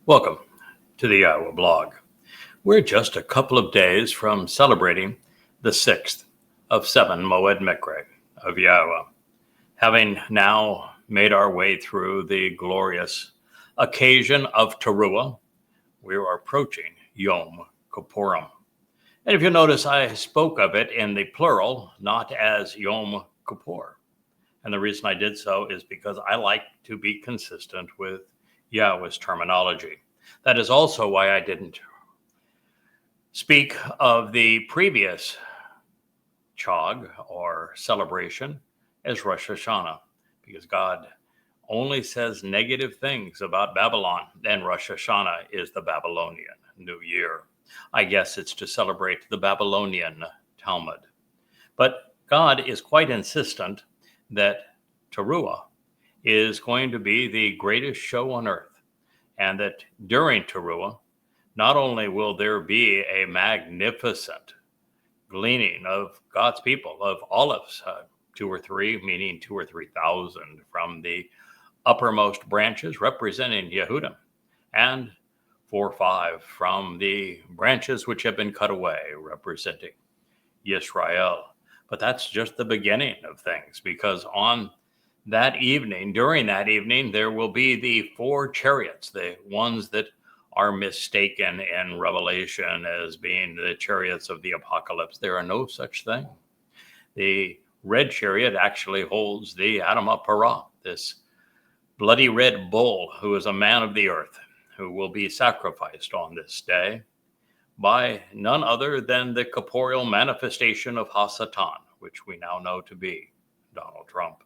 Welcome to the Yahowah blog. We're just a couple of days from celebrating the 6th of 7 Moed Miqraey of Yahowah. Having now made our way through the glorious occasion of Taruwah, we are approaching Yom Kipurym. And if you notice, I spoke of it in the plural, not as Yom Kippur. And the reason I did so is because I like to be consistent with Yahweh's terminology. That is also why I didn't speak of the previous chag or celebration as Rosh Hashanah, because God only says negative things about Babylon, and Rosh Hashanah is the Babylonian New Year. I guess it's to celebrate the Babylonian Talmud. But God is quite insistent that Taruwah is going to be the greatest show on earth, and that during Taruwah, not only will there be a magnificent gleaning of God's people, of olives, 2 or 3, meaning 2 or 3,000 from the uppermost branches representing Yehudim, and 4 or 5 from the branches which have been cut away representing Yisrael. But that's just the beginning of things, because on that evening, during that evening, there will be the 4 chariots, the ones that are mistaken in Revelation as being the chariots of the apocalypse. There are no such thing. The red chariot actually holds the Atonement, this bloody red bull who is a man of the earth, who will be sacrificed on this day by none other than the corporeal manifestation of Hasatan, which we now know to be Donald Trump.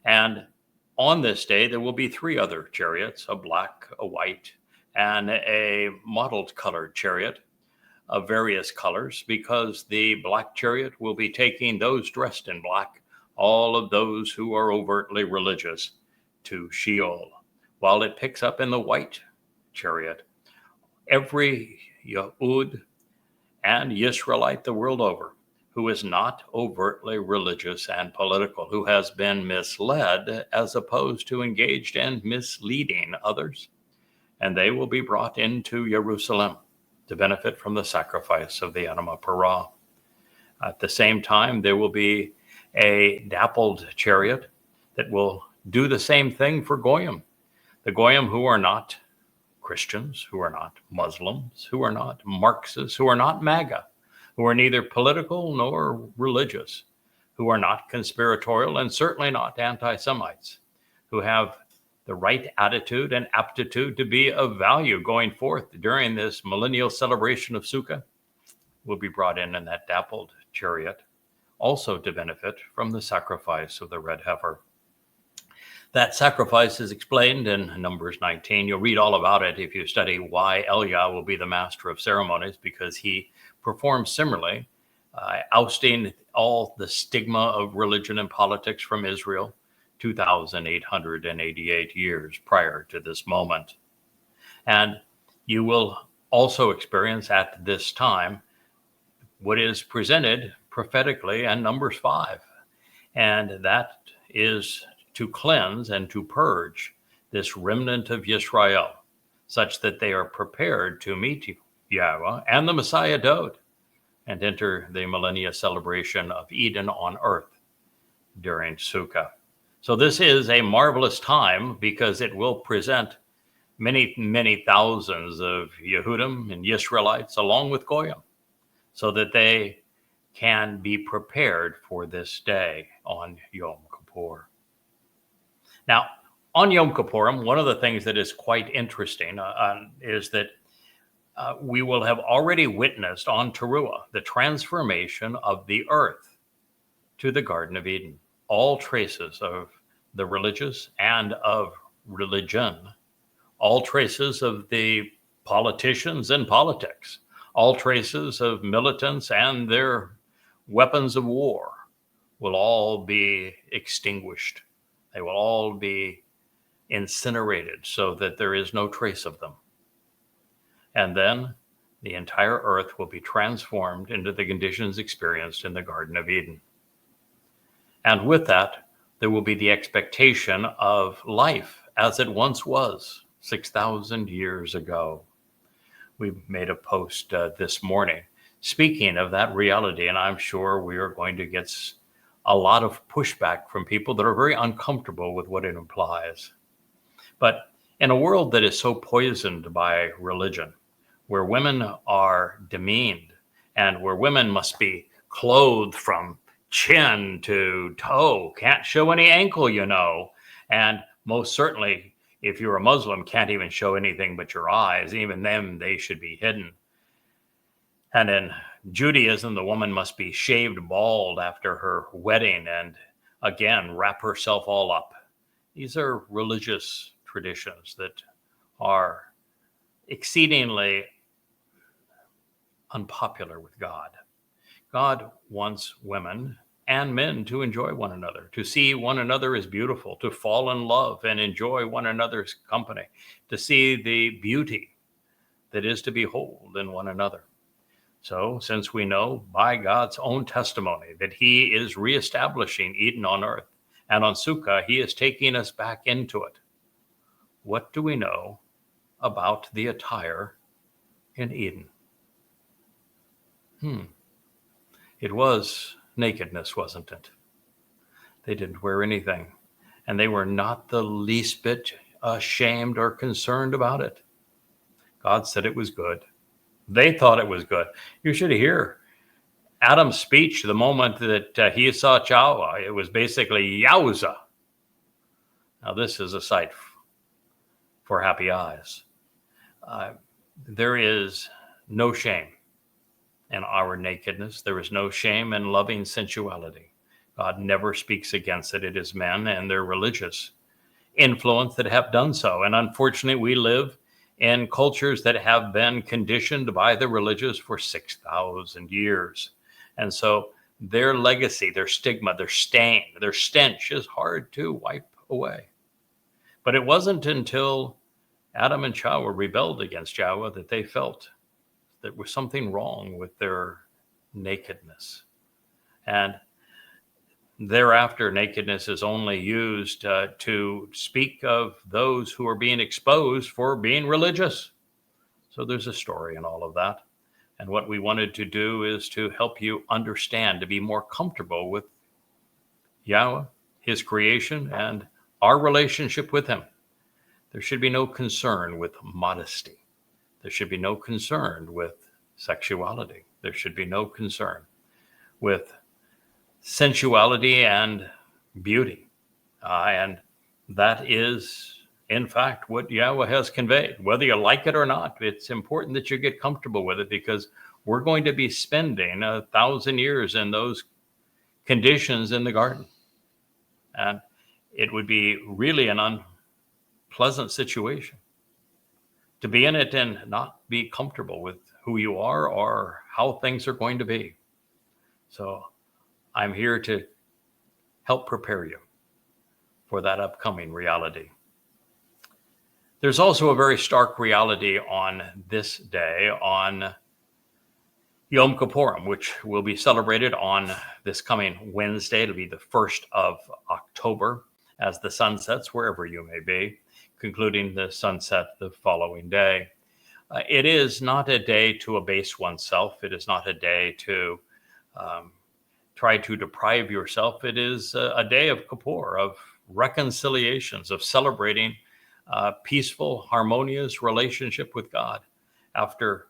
And on this day, there will be 3 other chariots, a black, a white, and a mottled colored chariot of various colors, because the black chariot will be taking those dressed in black, all of those who are overtly religious, to Sheol, while it picks up in the white chariot every Yehud and Yisraelite the world over who is not overtly religious and political, who has been misled as opposed to engaged in misleading others. And they will be brought into Jerusalem to benefit from the sacrifice of the Anima Parah. At the same time, there will be a dappled chariot that will do the same thing for Goyim. The Goyim who are not Christians, who are not Muslims, who are not Marxists, who are not MAGA, who are neither political nor religious, who are not conspiratorial and certainly not anti-Semites, who have the right attitude and aptitude to be of value going forth during this millennial celebration of Sukkah, will be brought in that dappled chariot, also to benefit from the sacrifice of the red heifer. That sacrifice is explained in Numbers 19. You'll read all about it if you study why Eliah will be the master of ceremonies, because he performs similarly, ousting all the stigma of religion and politics from Israel 2,888 years prior to this moment. And you will also experience at this time what is presented prophetically in Numbers 5. And that is to cleanse and to purge this remnant of Yisrael, such that they are prepared to meet Yahweh and the Messiah Dowd and enter the millennia celebration of Eden on earth during Sukkah. So this is a marvelous time, because it will present many, many thousands of Yehudim and Yisraelites along with Goyim, so that they can be prepared for this day on Yom Kippur. Now, on Yom Kippurim, one of the things that is quite interesting is that we will have already witnessed on Taruwah the transformation of the earth to the Garden of Eden. All traces of the religious and of religion, all traces of the politicians and politics, all traces of militants and their weapons of war will all be extinguished. They will all be incinerated so that there is no trace of them. And then the entire earth will be transformed into the conditions experienced in the Garden of Eden. And with that, there will be the expectation of life as it once was, 6,000 years ago. We made a post this morning speaking of that reality, and I'm sure we are going to get a lot of pushback from people that are very uncomfortable with what it implies. But in a world that is so poisoned by religion, where women are demeaned and where women must be clothed from chin to toe, can't show any ankle, and most certainly, if you're a Muslim, can't even show anything but your eyes. Even them, they should be hidden. And in Judaism, the woman must be shaved bald after her wedding and again wrap herself all up. These are religious traditions that are exceedingly unpopular with God. God wants women and men to enjoy one another, to see one another as beautiful, to fall in love and enjoy one another's company, to see the beauty that is to behold in one another. So, since we know by God's own testimony that he is reestablishing Eden on earth, and on Sukkah, he is taking us back into it, what do we know about the attire in Eden? It was nakedness, wasn't it? They didn't wear anything, and they were not the least bit ashamed or concerned about it. God said it was good. They thought it was good. You should hear Adam's speech the moment that he saw Chawah. It was basically yowza. Now this is a sight for happy eyes. There is no shame in our nakedness. There is no shame in loving sensuality. God never speaks against it. It is men and their religious influence that have done so. And unfortunately, we live in cultures that have been conditioned by the religious for 6,000 years. And so their legacy, their stigma, their stain, their stench is hard to wipe away. But it wasn't until Adam and Chawah rebelled against Yahweh that they felt there was something wrong with their nakedness. And thereafter, nakedness is only used to speak of those who are being exposed for being religious. So there's a story in all of that. And what we wanted to do is to help you understand, to be more comfortable with Yahweh, his creation, and our relationship with him. There should be no concern with modesty. There should be no concern with sexuality. There should be no concern with sensuality and beauty. And that is, in fact, what Yahweh has conveyed. Whether you like it or not, it's important that you get comfortable with it, because we're going to be spending 1,000 years in those conditions in the garden. And it would be really an unpleasant situation to be in it and not be comfortable with who you are or how things are going to be. So I'm here to help prepare you for that upcoming reality. There's also a very stark reality on this day, on Yom Kippurim, which will be celebrated on this coming Wednesday. It'll be the 1st of October as the sun sets wherever you may be, concluding the sunset the following day. It is not a day to abase oneself. It is not a day to try to deprive yourself. It is a day of Kippur, of reconciliations, of celebrating peaceful, harmonious relationship with God after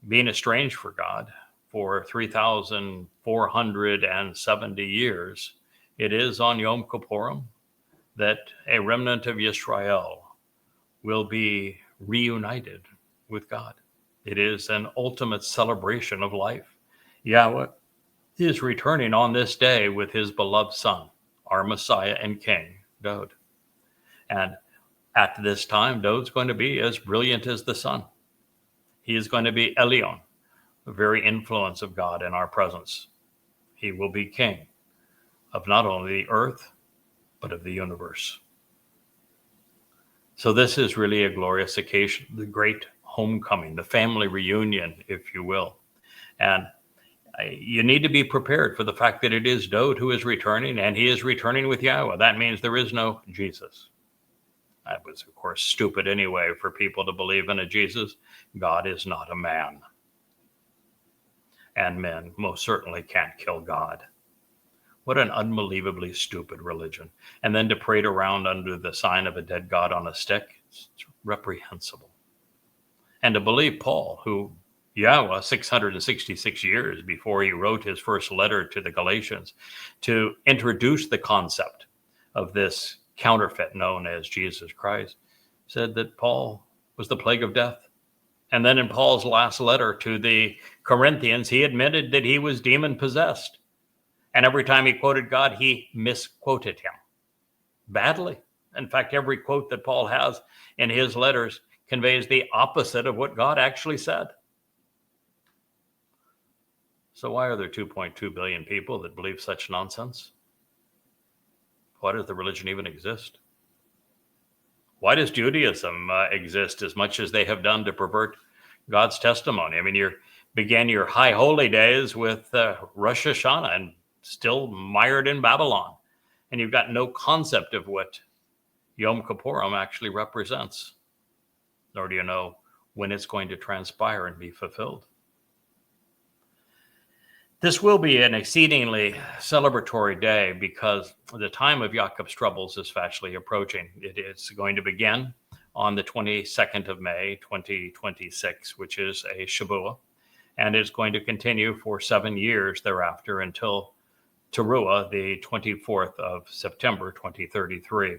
being estranged from God for 3,470 years. It is on Yom Kippurim that a remnant of Yisrael will be reunited with God. It is an ultimate celebration of life. Yahweh is returning on this day with his beloved son, our Messiah and King, Dowd. And at this time, Dowd's going to be as brilliant as the sun. He is going to be Elyon, the very influence of God in our presence. He will be king of not only the earth, but of the universe. So this is really a glorious occasion, the great homecoming, the family reunion, if you will. And you need to be prepared for the fact that it is Dowd who is returning, and he is returning with Yahweh. That means there is no Jesus. That was, of course, stupid anyway for people to believe in a Jesus. God is not a man. And men most certainly can't kill God. What an unbelievably stupid religion. And then to parade around under the sign of a dead God on a stick, it's reprehensible. And to believe Paul, who Yahweh 666 years before he wrote his first letter to the Galatians, to introduce the concept of this counterfeit known as Jesus Christ, said that Paul was the plague of death. And then in Paul's last letter to the Corinthians, he admitted that he was demon possessed. And every time he quoted God, he misquoted him badly. In fact, every quote that Paul has in his letters conveys the opposite of what God actually said. So why are there 2.2 billion people that believe such nonsense? Why does the religion even exist? Why does Judaism exist as much as they have done to pervert God's testimony? I mean, you began your high holy days with Rosh Hashanah and still mired in Babylon. And you've got no concept of what Yom Kippurim actually represents, nor do you know when it's going to transpire and be fulfilled. This will be an exceedingly celebratory day because the time of Jacob's troubles is fastly approaching. It is going to begin on the 22nd of May, 2026, which is a Shavuot, and it's going to continue for 7 years thereafter until Taruwah, the 24th of September, 2033.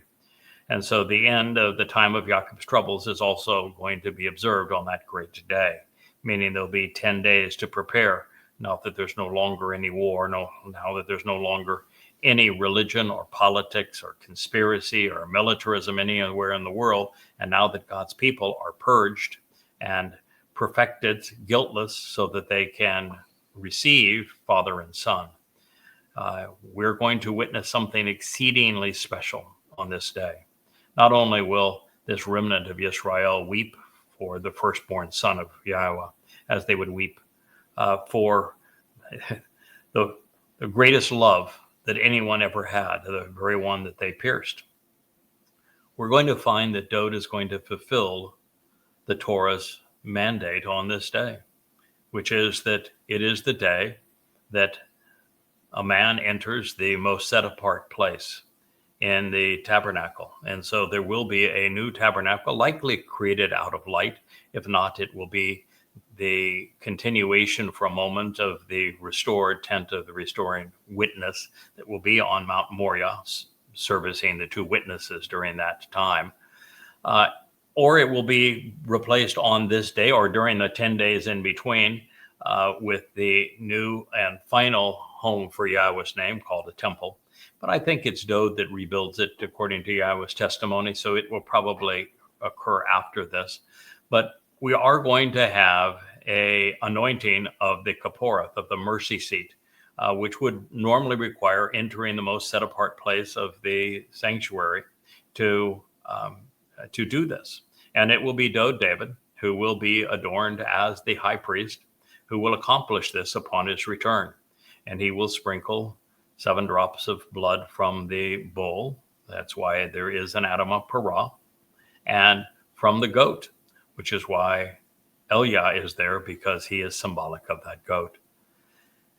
And so the end of the time of Jacob's troubles is also going to be observed on that great day, meaning there'll be 10 days to prepare. Now that there's no longer any war, now that there's no longer any religion or politics or conspiracy or militarism anywhere in the world, and now that God's people are purged and perfected, guiltless, so that they can receive Father and Son, we're going to witness something exceedingly special on this day. Not only will this remnant of Israel weep for the firstborn son of Yahweh, as they would weep for the greatest love that anyone ever had, the very one that they pierced. We're going to find that Dowd is going to fulfill the Torah's mandate on this day, which is that it is the day that a man enters the most set apart place in the tabernacle. And so there will be a new tabernacle, likely created out of light. If not, it will be the continuation for a moment of the restored tent of the restoring witness that will be on Mount Moriah, servicing the two witnesses during that time. Or it will be replaced on this day or during the 10 days in between with the new and final home for Yahweh's name called a temple. But I think it's Dowd that rebuilds it according to Yahweh's testimony, so it will probably occur after this. But we are going to have a anointing of the Kippur, of the mercy seat, which would normally require entering the most set apart place of the sanctuary to do this. And it will be Dowd David who will be adorned as the high priest, who will accomplish this upon his return. And he will sprinkle 7 drops of blood from the bull. That's why there is an Atonement Parah. And from the goat, which is why Elia is there, because he is symbolic of that goat.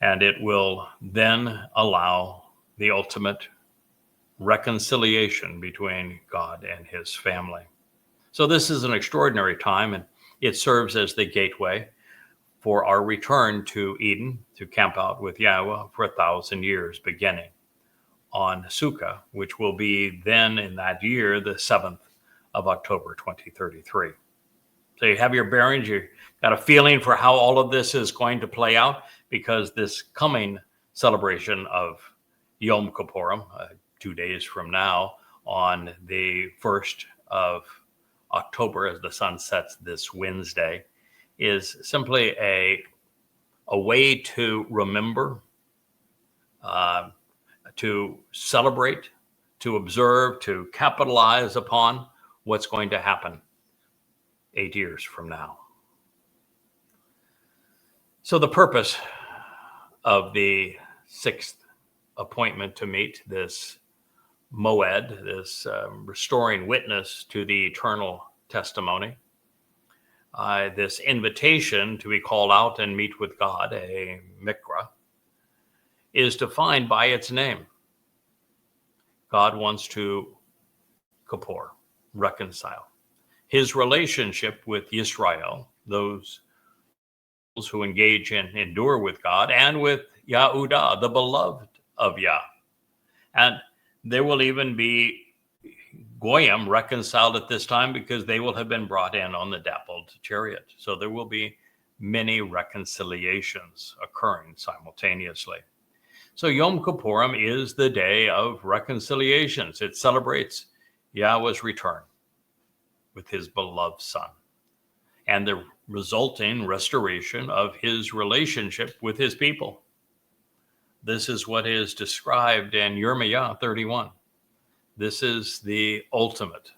And it will then allow the ultimate reconciliation between God and his family. So this is an extraordinary time, and it serves as the gateway for our return to Eden, to camp out with Yahweh for 1,000 years, beginning on Sukkah, which will be then in that year, the 7th of October, 2033. So you have your bearings, you got a feeling for how all of this is going to play out, because this coming celebration of Yom Kippurim, 2 days from now, on the 1st of October, as the sun sets this Wednesday, is simply a way to remember, to celebrate, to observe, to capitalize upon what's going to happen 8 years from now. So the purpose of the 6th appointment to meet this moed, this restoring witness to the eternal testimony, this invitation to be called out and meet with God, a Miqraey, is defined by its name. God wants to Kippur, reconcile. His relationship with Yisrael, those who engage and endure with God, and with Yahudah, the beloved of Yah. And there will even be Goyim reconciled at this time because they will have been brought in on the dappled chariot. So there will be many reconciliations occurring simultaneously. So Yom Kippurim is the day of reconciliations. It celebrates Yahweh's return with his beloved Son and the resulting restoration of his relationship with his people. This is what is described in Yirmiyah 31. This is the ultimate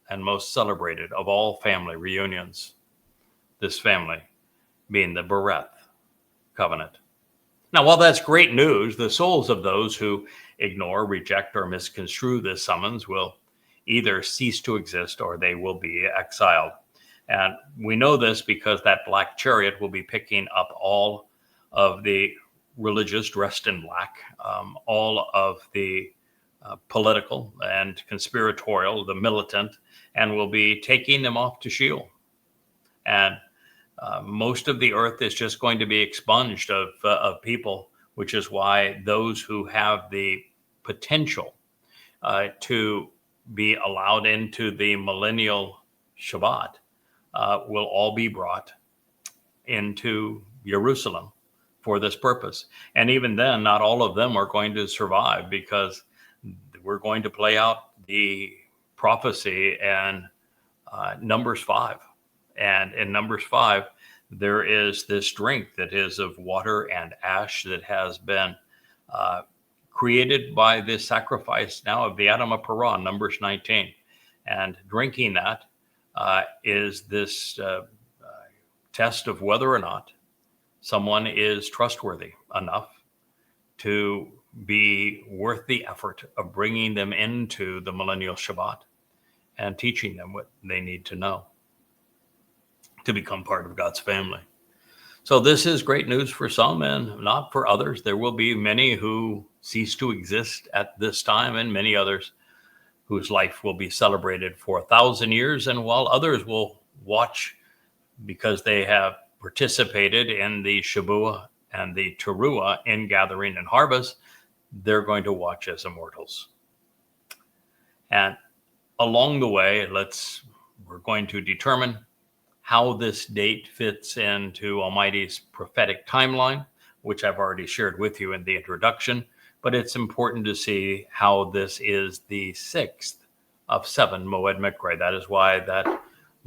and most celebrated of all family reunions. This family being the Bereth covenant. Now, while that's great news, the souls of those who ignore, reject, or misconstrue this summons will either cease to exist or they will be exiled. And we know this because that black chariot will be picking up all of the religious dressed in black, all of the political and conspiratorial, the militant, and will be taking them off to Sheol. And most of the earth is just going to be expunged of people, which is why those who have the potential to be allowed into the millennial Shabat will all be brought into Jerusalem for this purpose. And even then, not all of them are going to survive because we're going to play out the prophecy in Numbers 5. And in Numbers 5, there is this drink that is of water and ash that has been created by the sacrifice now of the Adam of Parah, Numbers 19. And drinking that is this test of whether or not someone is trustworthy enough to be worth the effort of bringing them into the millennial Shabbat and teaching them what they need to know to become part of God's family. So this is great news for some and not for others. There will be many who cease to exist at this time and many others whose life will be celebrated for 1,000 years. And while others will watch because they have participated in the Shabuah and the Taruwah in gathering and harvest, they're going to watch as immortals. And along the way, we're going to determine how this date fits into Almighty's prophetic timeline, which I've already shared with you in the introduction, but it's important to see how this is the 6th of 7 Moed Miqraey. That is why that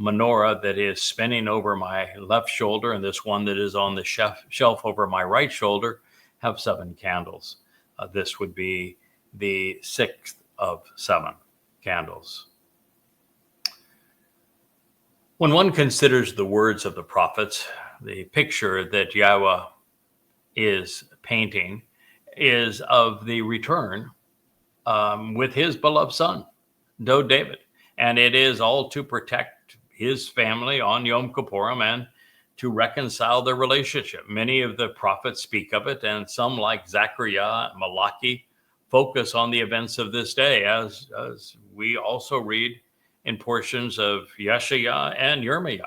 menorah that is spinning over my left shoulder and this one that is on the shelf over my right shoulder have 7 candles. This would be the 6th of 7 candles. When one considers the words of the prophets, the picture that Yahweh is painting is of the return with his beloved son, Dowd David. And it is all to protect his family on Yom Kippurim and to reconcile their relationship. Many of the prophets speak of it, and some like Zechariah, Malachi, focus on the events of this day, as we also read in portions of Yeshaya and Yirmiyah.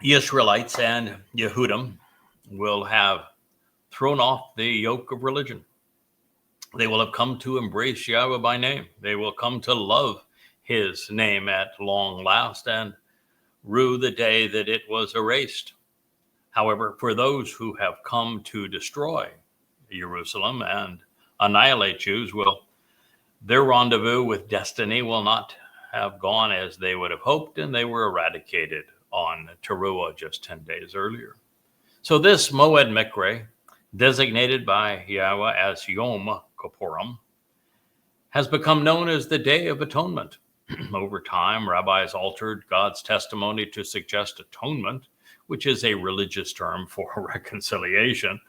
Israelites and Yehudim will have thrown off the yoke of religion. They will have come to embrace Yahweh by name. They will come to love his name at long last and rue the day that it was erased. However, for those who have come to destroy Jerusalem and annihilate Jews, their rendezvous with destiny will not have gone as they would have hoped, and they were eradicated on Taruwah just 10 days earlier. So this Moed Miqraey, designated by Yahweh as Yom Kippurim, has become known as the Day of Atonement. Over time, rabbis altered God's testimony to suggest atonement, which is a religious term for reconciliation,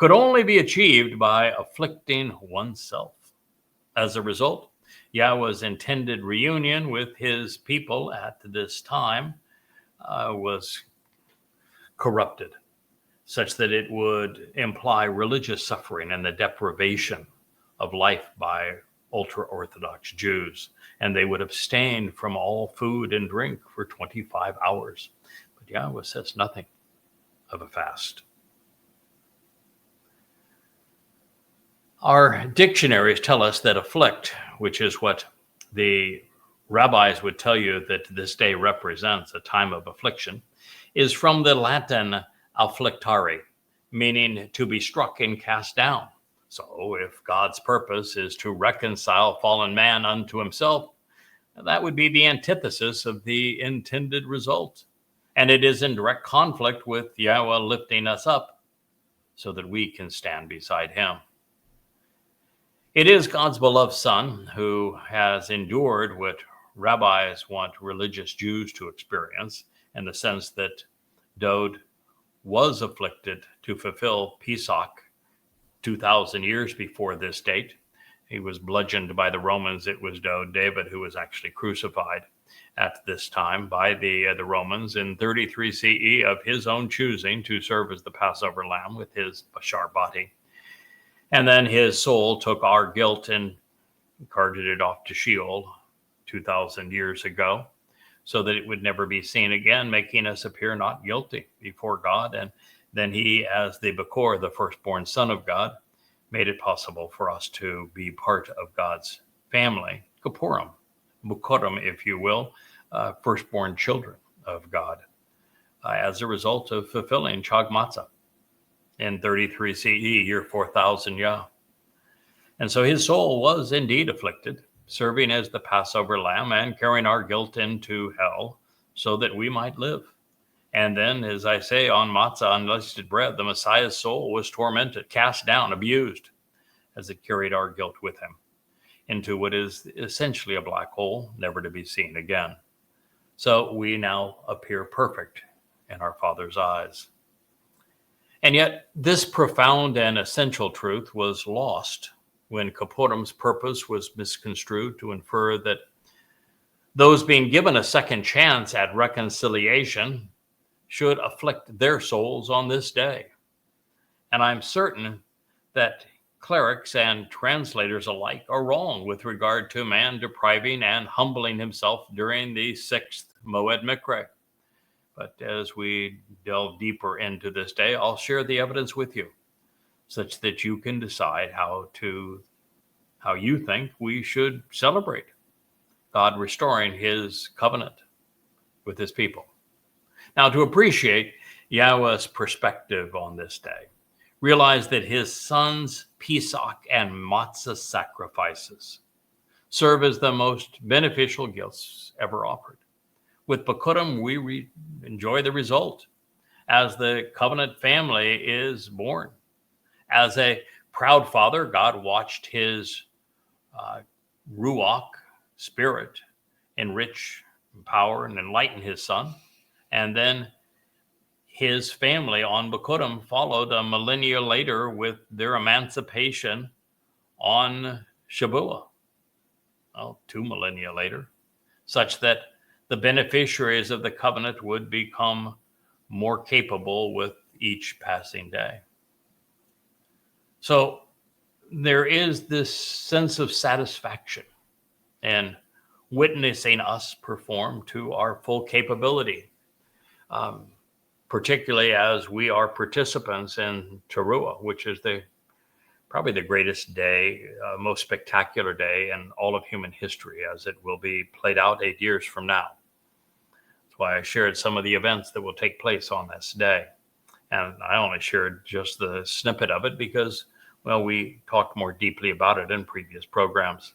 could only be achieved by afflicting oneself. As a result, Yahweh's intended reunion with his people at this time was corrupted, such that it would imply religious suffering and the deprivation of life by ultra-Orthodox Jews, and they would abstain from all food and drink for 25 hours. But Yahweh says nothing of a fast. Our dictionaries tell us that afflict, which is what the rabbis would tell you that this day represents, a time of affliction, is from the Latin afflictare, meaning to be struck and cast down. So if God's purpose is to reconcile fallen man unto himself, that would be the antithesis of the intended result. And it is in direct conflict with Yahweh lifting us up so that we can stand beside him. It is God's beloved Son who has endured what rabbis want religious Jews to experience, in the sense that Dowd was afflicted to fulfill Pesach 2,000 years before this date. He was bludgeoned by the Romans. It was David who was actually crucified at this time by the Romans in 33 CE of his own choosing to serve as the Passover lamb with his bashar body. And then his soul took our guilt and carted it off to Sheol 2,000 years ago, so that it would never be seen again, making us appear not guilty before God. And then he, as the Bekor, the firstborn son of God, made it possible for us to be part of God's family, Kipurym, Bukorim, if you will, firstborn children of God, as a result of fulfilling Chag Matzah in 33 CE, year 4000 Yah. And so his soul was indeed afflicted, serving as the Passover lamb and carrying our guilt into hell so that we might live. And then, as I say, on matzah, unleavened bread, the Messiah's soul was tormented, cast down, abused, as it carried our guilt with him into what is essentially a black hole, never to be seen again. So we now appear perfect in our Father's eyes. And yet, this profound and essential truth was lost when Kipurym's purpose was misconstrued to infer that those being given a second chance at reconciliation should afflict their souls on this day. And I'm certain that clerics and translators alike are wrong with regard to man depriving and humbling himself during the 6th Moed Miqraey. But as we delve deeper into this day, I'll share the evidence with you, such that you can decide how you think we should celebrate God restoring his covenant with his people. Now, to appreciate Yahweh's perspective on this day, realize that his son's Pesach and matzah sacrifices serve as the most beneficial gifts ever offered. With Bikurim, we enjoy the result as the covenant family is born. As a proud father, God watched his Ruach spirit enrich, empower, and enlighten his son. And then his family on Bikurim followed a millennia later with their emancipation on Shabuah, 2 millennia later, such that the beneficiaries of the covenant would become more capable with each passing day. So there is this sense of satisfaction in witnessing us perform to our full capability, particularly as we are participants in Taruwah, which is probably the greatest day, most spectacular day in all of human history, as it will be played out 8 years from now. That's why I shared some of the events that will take place on this day. And I only shared just the snippet of it because, well, we talked more deeply about it in previous programs.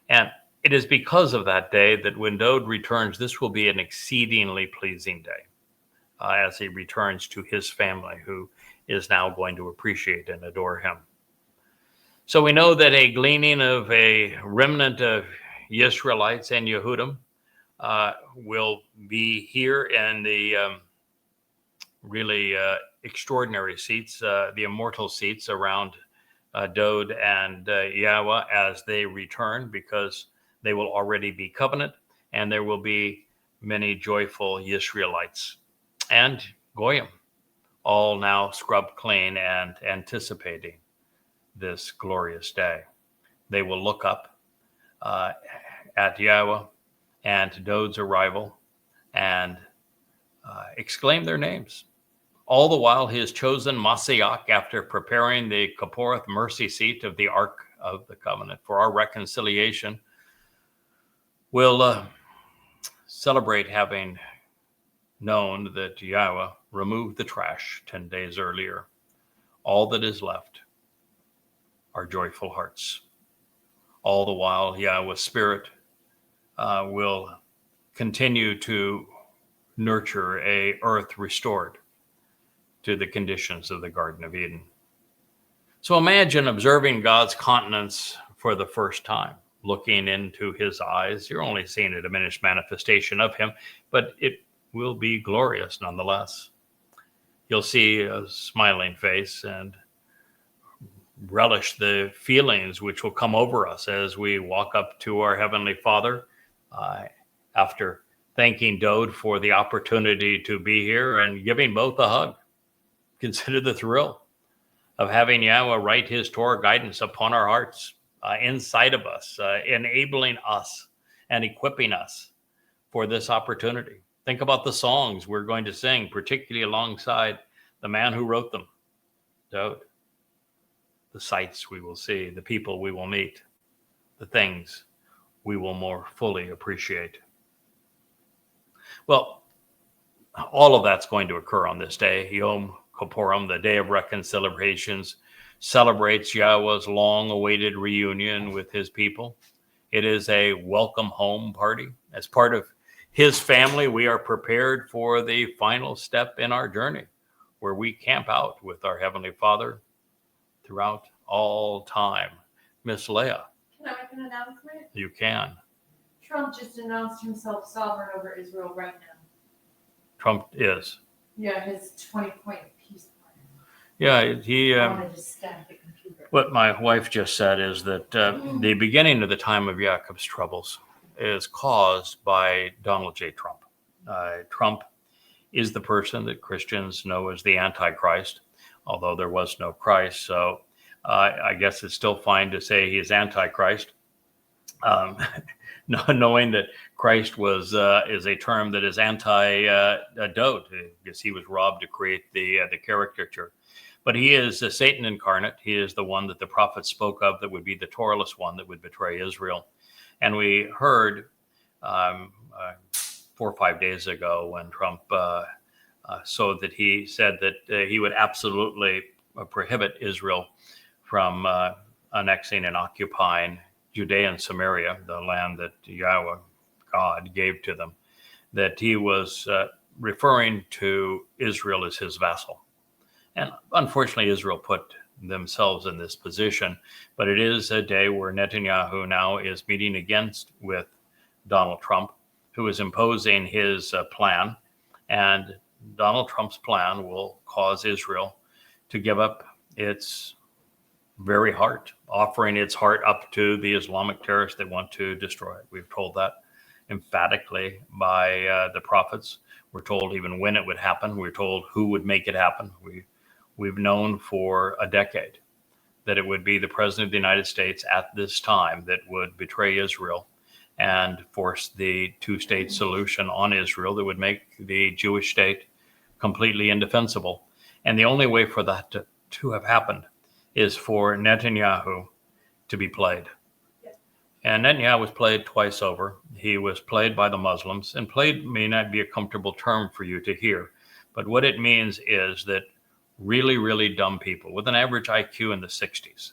And it is because of that day that when Dowd returns, this will be an exceedingly pleasing day as he returns to his family, who is now going to appreciate and adore him. So we know that a gleaning of a remnant of Israelites and Yehudim will be here in the really extraordinary seats, the immortal seats around Dowd and Yahowah as they return, because they will already be covenant, and there will be many joyful Israelites and Goyim, all now scrubbed clean and anticipating this glorious day. They will look up at Yahowah and Dowd's arrival and exclaim their names. All the while, his chosen Mashiach, after preparing the Kippur mercy seat of the Ark of the Covenant for our reconciliation, will celebrate having known that Yahowah removed the trash 10 days earlier. All that is left are joyful hearts. All the while, Yahowah's Spirit will continue to nurture a earth restored to the conditions of the Garden of Eden. So imagine observing God's countenance for the first time, looking into his eyes. You're only seeing a diminished manifestation of him, but it will be glorious nonetheless. You'll see a smiling face and relish the feelings which will come over us as we walk up to our Heavenly Father after thanking Dowd for the opportunity to be here and giving both a hug. Consider the thrill of having Yahowah write his Torah guidance upon our hearts, inside of us, enabling us and equipping us for this opportunity. Think about the songs we're going to sing, particularly alongside the man who wrote them, Dowd. The sights we will see, the people we will meet, the things we will more fully appreciate. Well, all of that's going to occur on this day. Yom Kippurim, the Day of Reconciliations, celebrates Yahowah's long-awaited reunion with his people. It is a welcome home party. As part of his family, we are prepared for the final step in our journey, where we camp out with our Heavenly Father throughout all time. Miss Leah. Can I make an announcement? You can. Trump just announced himself sovereign over Israel right now. Trump is. Yeah, his 20-point peace plan. Yeah, he. I wanted to stab the computer. What my wife just said is that the beginning of the time of Jacob's troubles is caused by Donald J. Trump. Trump is the person that Christians know as the Antichrist, although there was no Christ. So I guess it's still fine to say he is Antichrist. Knowing that Christ is a term that is anti-Dowd, because he was robbed to create the caricature. But he is Satan incarnate. He is the one that the prophets spoke of that would be the Torahless one that would betray Israel. And we heard 4 or 5 days ago when Trump so that he said that he would absolutely prohibit Israel from annexing and occupying Judea and Samaria, the land that Yahowah, God, gave to them, that he was referring to Israel as his vassal. And unfortunately, Israel put themselves in this position, but it is a day where Netanyahu now is meeting with Donald Trump, who is imposing his plan, and Donald Trump's plan will cause Israel to give up its very heart, offering its heart up to the Islamic terrorists that want to destroy it. We've told that emphatically by the prophets. We're told even when it would happen. We're told who would make it happen. We've known for a decade that it would be the President of the United States at this time that would betray Israel and force the two-state solution on Israel that would make the Jewish state completely indefensible. And the only way for that to have happened is for Netanyahu to be played. And Netanyahu was played twice over. He was played by the Muslims, and played may not be a comfortable term for you to hear, but what it means is that really, really dumb people with an average IQ in the 60s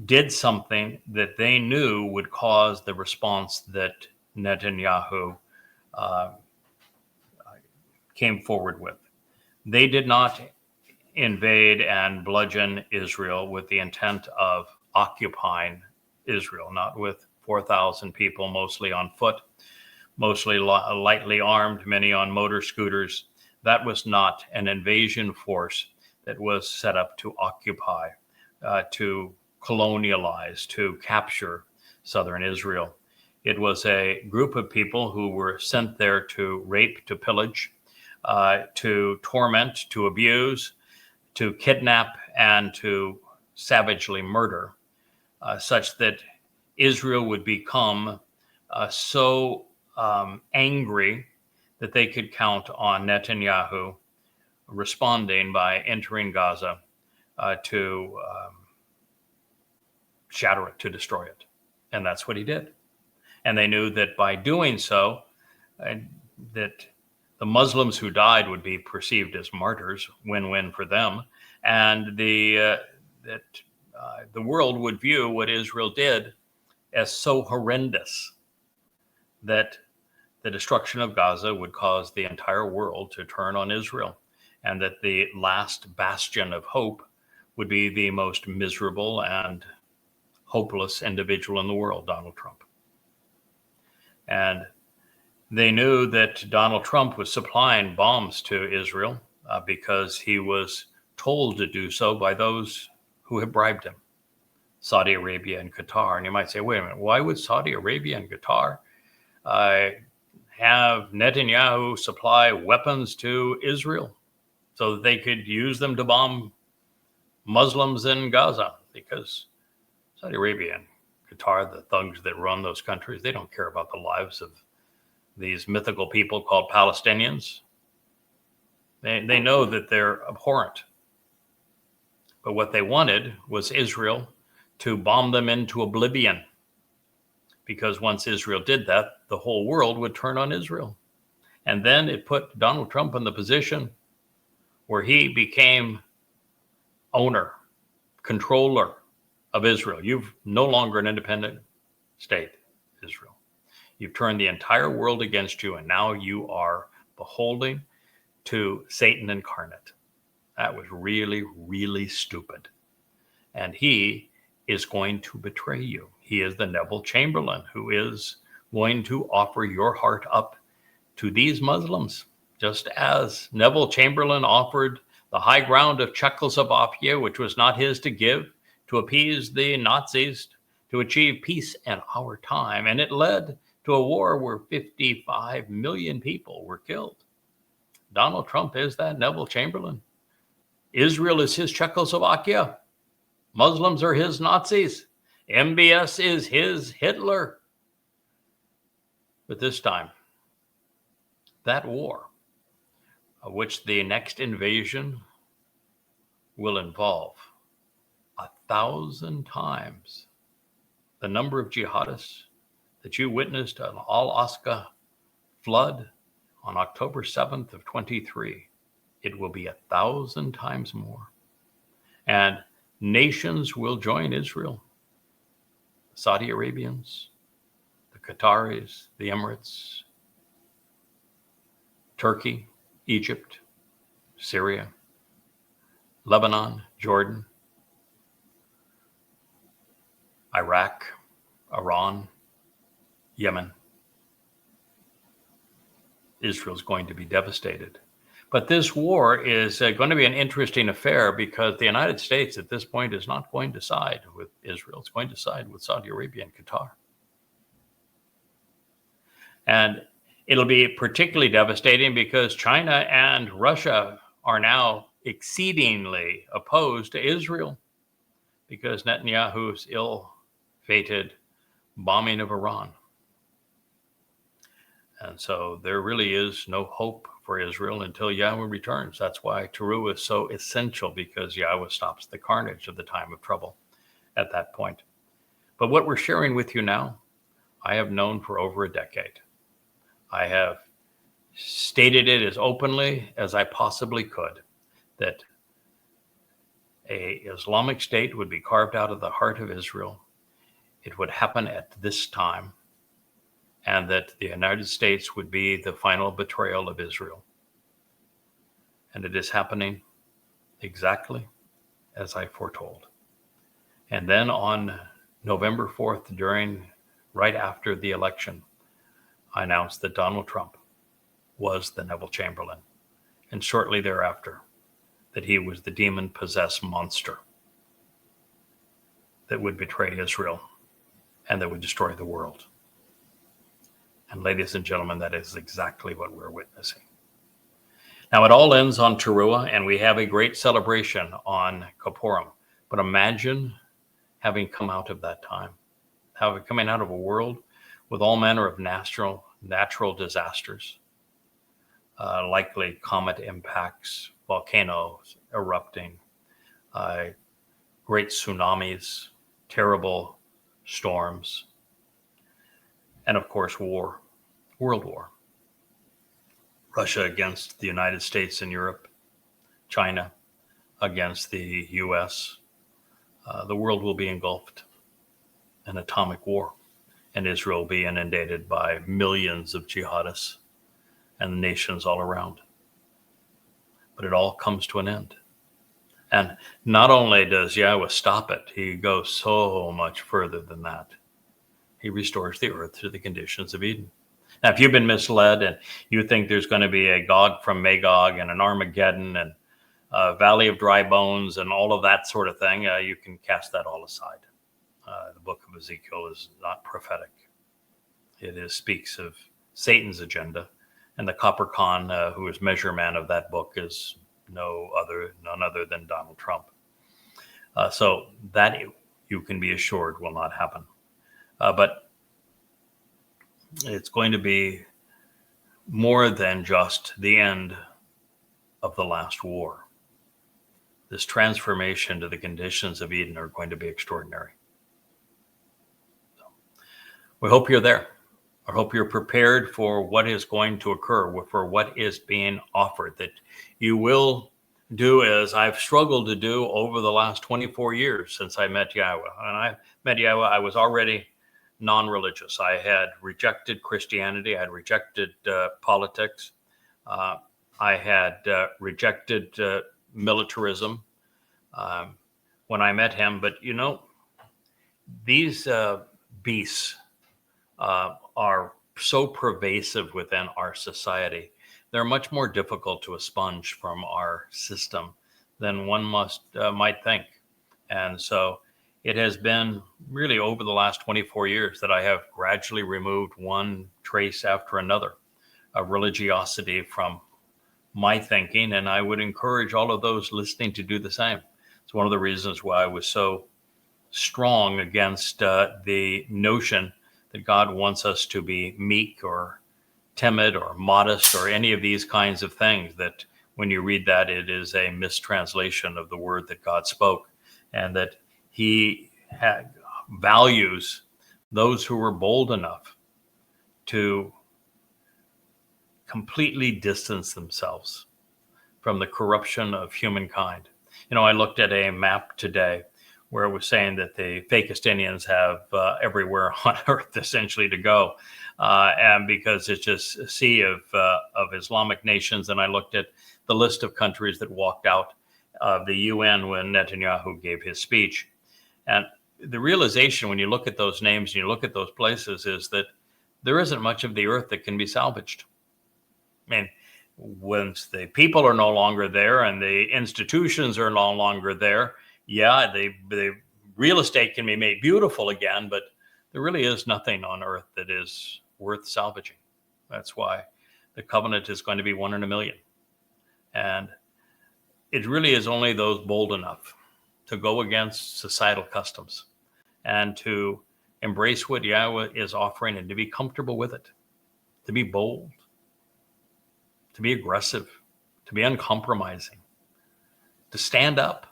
did something that they knew would cause the response that Netanyahu came forward with. They did not invade and bludgeon Israel with the intent of occupying Israel, not with 4,000 people, mostly on foot, mostly lightly armed, many on motor scooters. That was not an invasion force that was set up to occupy, to colonialize, to capture southern Israel. It was a group of people who were sent there to rape, to pillage, to torment, to abuse, to kidnap, and to savagely murder, such that Israel would become so angry that they could count on Netanyahu responding by entering Gaza to shatter it, to destroy it. And that's what he did. And they knew that by doing so, that the Muslims who died would be perceived as martyrs, win-win for them, and that the world would view what Israel did as so horrendous that the destruction of Gaza would cause the entire world to turn on Israel, and that the last bastion of hope would be the most miserable and hopeless individual in the world, Donald Trump. And they knew that Donald Trump was supplying bombs to Israel because he was told to do so by those who had bribed him, Saudi Arabia and Qatar. And you might say, wait a minute, why would Saudi Arabia and Qatar have Netanyahu supply weapons to Israel so that they could use them to bomb Muslims in Gaza? Because Saudi Arabia and Qatar, the thugs that run those countries, they don't care about the lives of these mythical people called Palestinians. They know that they're abhorrent. But what they wanted was Israel to bomb them into oblivion, because once Israel did that, the whole world would turn on Israel. And then it put Donald Trump in the position where he became owner, controller of Israel. You've no longer an independent state, Israel. You've turned the entire world against you, and now you are beholding to Satan incarnate. That was really, really stupid. And he is going to betray you. He is the Neville Chamberlain who is going to offer your heart up to these Muslims, just as Neville Chamberlain offered the high ground of Czechoslovakia, which was not his to give, to appease the Nazis, to achieve peace in our time. And it led to a war where 55 million people were killed. Donald Trump is that Neville Chamberlain. Israel is his Czechoslovakia. Muslims are his Nazis. MBS is his Hitler. But this time, that war, of which the next invasion will involve 1,000 times the number of jihadists that you witnessed an Al-Aqsa flood on October 7th of 23. It will be 1,000 times more. And nations will join Israel. The Saudi Arabians, the Qataris, the Emirates, Turkey, Egypt, Syria, Lebanon, Jordan, Iraq, Iran, Yemen. Israel's going to be devastated. But this war is going to be an interesting affair, because the United States at this point is not going to side with Israel. It's going to side with Saudi Arabia and Qatar. And it'll be particularly devastating because China and Russia are now exceedingly opposed to Israel, because Netanyahu's ill-fated bombing of Iran. And so there really is no hope for Israel until Yahweh returns. That's why Taruwah is so essential, because Yahweh stops the carnage of the time of trouble at that point. But what we're sharing with you now, I have known for over a decade. I have stated it as openly as I possibly could, that an Islamic state would be carved out of the heart of Israel. It would happen at this time, and that the United States would be the final betrayal of Israel. And it is happening exactly as I foretold. And then on November 4th, right after the election, I announced that Donald Trump was the Neville Chamberlain, and shortly thereafter, that he was the demon-possessed monster that would betray Israel and that would destroy the world. And ladies and gentlemen, that is exactly what we're witnessing. Now, it all ends on Taruwah, and we have a great celebration on Kipurym. But imagine having come out of that time, coming out of a world with all manner of natural disasters, likely comet impacts, volcanoes erupting, great tsunamis, terrible storms, and of course war, world war. Russia against the United States and Europe, China against the US. The world will be engulfed in atomic war, and Israel will be inundated by millions of jihadists and nations all around. But it all comes to an end. And not only does Yahweh stop it, he goes so much further than that. He restores the earth to the conditions of Eden. Now, if you've been misled and you think there's going to be a Gog from Magog and an Armageddon and a Valley of Dry Bones and all of that sort of thing, you can cast that all aside. The book of Ezekiel is not prophetic. It speaks of Satan's agenda, and the copper con, who is measure man of that book, is none other than Donald Trump. So that you can be assured will not happen. But it's going to be more than just the end of the last war. This transformation to the conditions of Eden are going to be extraordinary. So, we hope you're there. I hope you're prepared for what is going to occur, for what is being offered, that you will do as I've struggled to do over the last 24 years since I met Yahweh. And I met Yahweh, I was already non-religious. I had rejected Christianity. I had rejected politics. I had rejected militarism when I met him. But, you know, these beasts are so pervasive within our society. They're much more difficult to expunge from our system than one might think. And so it has been really over the last 24 years that I have gradually removed one trace after another of religiosity from my thinking. And I would encourage all of those listening to do the same. It's one of the reasons why I was so strong against the notion that God wants us to be meek or timid or modest or any of these kinds of things, that when you read that, it is a mistranslation of the word that God spoke, and that he values those who were bold enough to completely distance themselves from the corruption of humankind. You know, I looked at a map today where it was saying that the fakest Indians have everywhere on earth essentially to go, and because it's just a sea of Islamic nations. And I looked at the list of countries that walked out of the UN when Netanyahu gave his speech. And the realization when you look at those names and you look at those places is that there isn't much of the earth that can be salvaged. I mean, once the people are no longer there and the institutions are no longer there, yeah, the real estate can be made beautiful again, but there really is nothing on earth that is worth salvaging. That's why the covenant is going to be 1 in a million. And it really is only those bold enough to go against societal customs and to embrace what Yahweh is offering and to be comfortable with it, to be bold, to be aggressive, to be uncompromising, to stand up,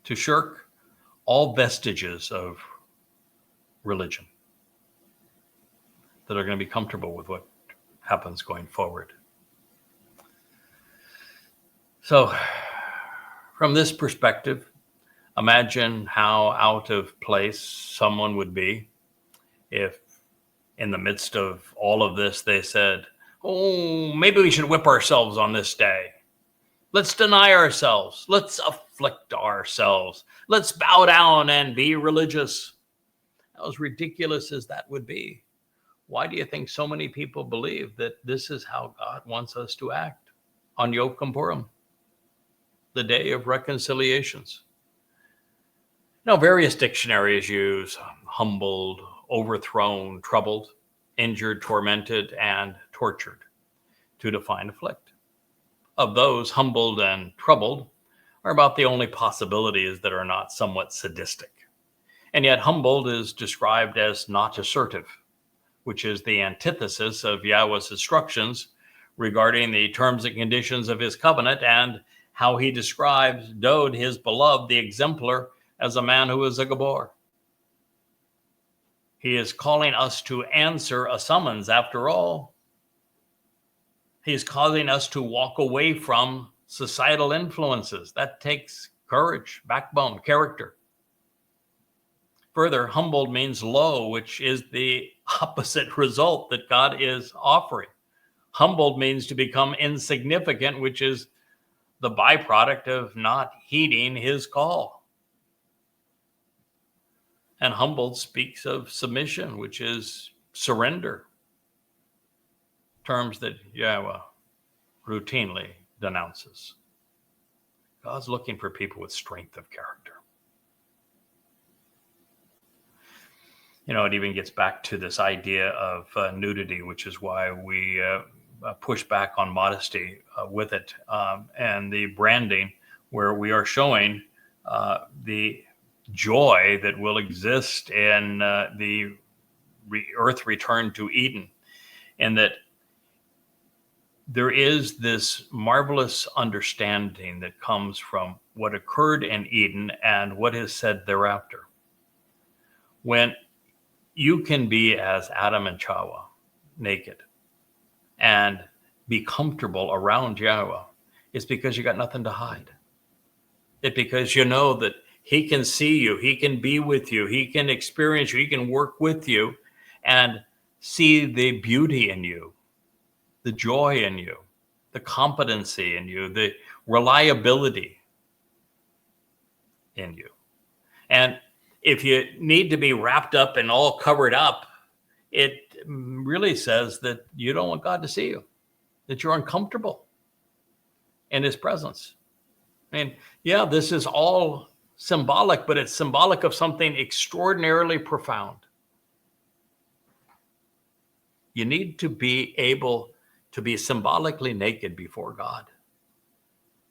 to shirk all vestiges of religion, that are going to be comfortable with what happens going forward. So from this perspective, imagine how out of place someone would be if in the midst of all of this they said, oh, maybe we should whip ourselves on this day. Let's deny ourselves. Let's afflict ourselves. Let's bow down and be religious. As ridiculous as that would be, Why do you think so many people believe that this is how God wants us to act on Yom Kippurim, the day of reconciliations? Now, various dictionaries use humbled, overthrown, troubled, injured, tormented, and tortured to define afflict. Of those, humbled and troubled are about the only possibilities that are not somewhat sadistic. And yet humbled is described as not assertive, which is the antithesis of Yahweh's instructions regarding the terms and conditions of his covenant and how he describes Dowd, his beloved, the exemplar, as a man who is a Gabor. He is calling us to answer a summons. After all, he is causing us to walk away from societal influences. That takes courage, backbone, character. Further, humbled means low, which is the opposite result that God is offering. Humbled means to become insignificant, which is the byproduct of not heeding his call. And humbled speaks of submission, which is surrender, terms that Yahweh routinely denounces. God's looking for people with strength of character. You know, it even gets back to this idea of nudity, which is why we push back on modesty with it, and the branding, where we are showing the joy that will exist in the earth return to Eden, and that there is this marvelous understanding that comes from what occurred in Eden and what is said thereafter. When you can be as Adam and Chawah, naked, and be comfortable around Yahweh, it's because you got nothing to hide. It's because you know that he can see you, he can be with you, he can experience you, he can work with you and see the beauty in you, the joy in you, the competency in you, the reliability in you. And if you need to be wrapped up and all covered up, it really says that you don't want God to see you, that you're uncomfortable in his presence. I mean, yeah, this is all symbolic, but it's symbolic of something extraordinarily profound. You need to be able to be symbolically naked before God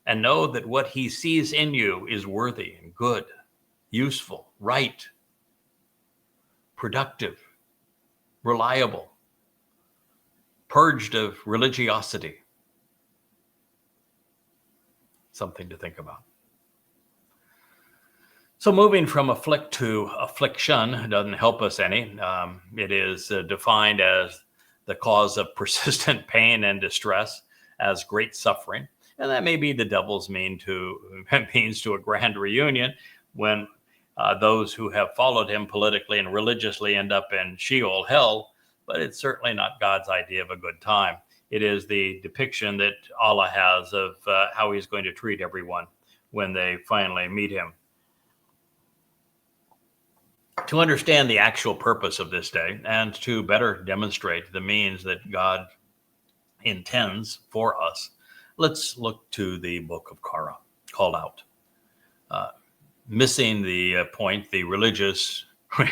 and know that what he sees in you is worthy and good, useful, right, productive, reliable, purged of religiosity. Something to think about. So moving from afflict to affliction doesn't help us any. It is defined as the cause of persistent pain and distress, as great suffering. And that may be the devil's means to a grand reunion when those who have followed him politically and religiously end up in Sheol, hell, but it's certainly not God's idea of a good time. It is the depiction that Allah has of how he's going to treat everyone when they finally meet him. To understand the actual purpose of this day and to better demonstrate the means that God intends for us, let's look to the book of Korah, called out. Missing the point, the religious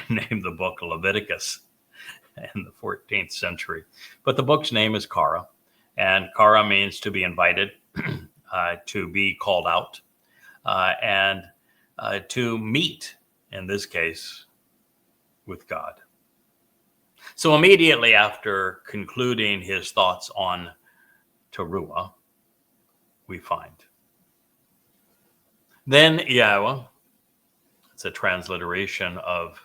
named the book Leviticus in the 14th century. But the book's name is Korah, and Korah means to be invited, to be called out, and to meet, in this case, with God. So immediately after concluding his thoughts on Taruwah, we find, then Yahweh, it's a transliteration of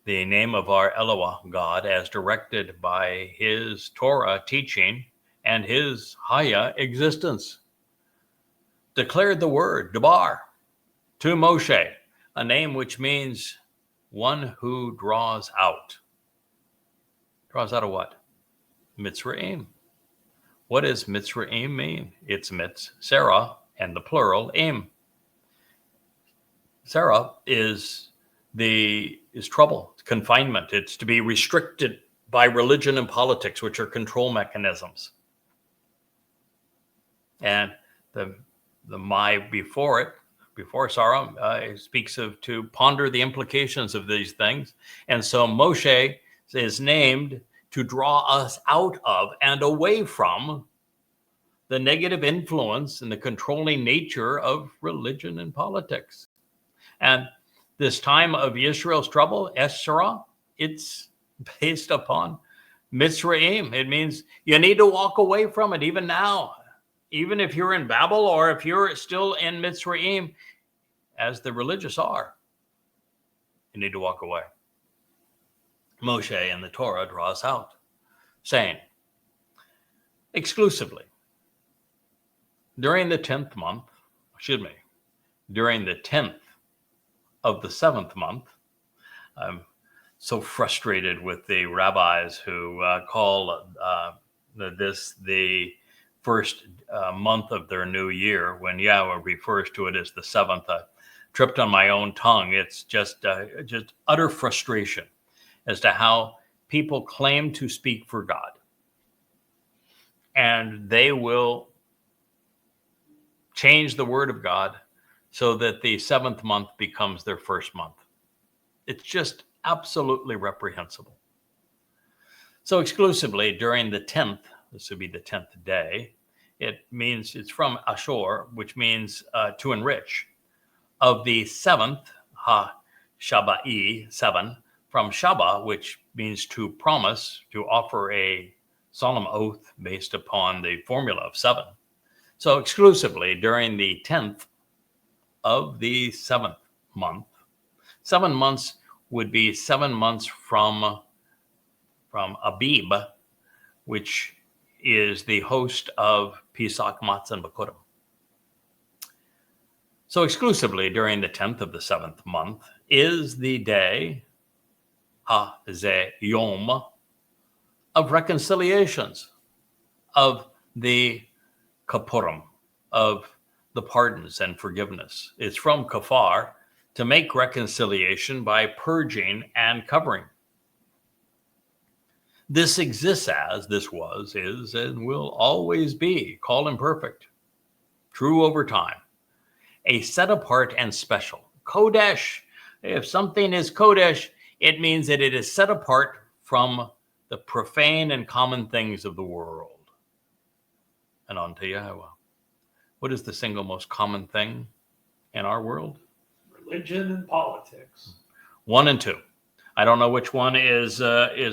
the name of our Eloah, God, as directed by his Torah teaching and his Haya existence, declared the word, Debar, to Moshe, a name which means one who draws out. Draws out of what? Mitzrayim. What does Mitzrayim mean? It's Mitz, Sarah, and the plural, Im. Sarah is trouble, confinement. It's to be restricted by religion and politics, which are control mechanisms. And the my before Sarah speaks of to ponder the implications of these things. And so Moshe is named to draw us out of and away from the negative influence and the controlling nature of religion and politics. And this time of Israel's trouble, Esra, it's based upon Mitzrayim. It means you need to walk away from it even now. Even if you're in Babel or if you're still in Mitzrayim, as the religious are, you need to walk away. Moshe and the Torah draw us out, saying, exclusively, during the 10th month, during the 10th of the 7th month, I'm so frustrated with the rabbis who call this the first month of their new year, when Yahweh refers to it as the 7th. I tripped on my own tongue. It's just utter frustration as to how people claim to speak for God. And they will change the word of God so that the 7th month becomes their first month. It's just absolutely reprehensible. So exclusively during the 10th, this would be the 10th day, it means it's from Ashur, which means to enrich, of the 7th, Shabai, 7, from Shaba, which means to promise, to offer a solemn oath based upon the formula of 7. So exclusively during the 10th of the 7th month. 7 months would be 7 months from Abib, which is the host of Pesach, Matzah, and Bikurim. So exclusively during the 10th of the 7th month is the day, Ha-Ze Yom, of reconciliations, of the Kipurym, of the pardons and forgiveness. It's from kafar, to make reconciliation by purging and covering. This exists as, this was, is, and will always be, called imperfect, true over time, a set apart and special. Qodesh, if something is Qodesh, it means that it is set apart from the profane and common things of the world. And on to Yahowah. What is the single most common thing in our world? Religion and politics. 1 and 2. I don't know which one is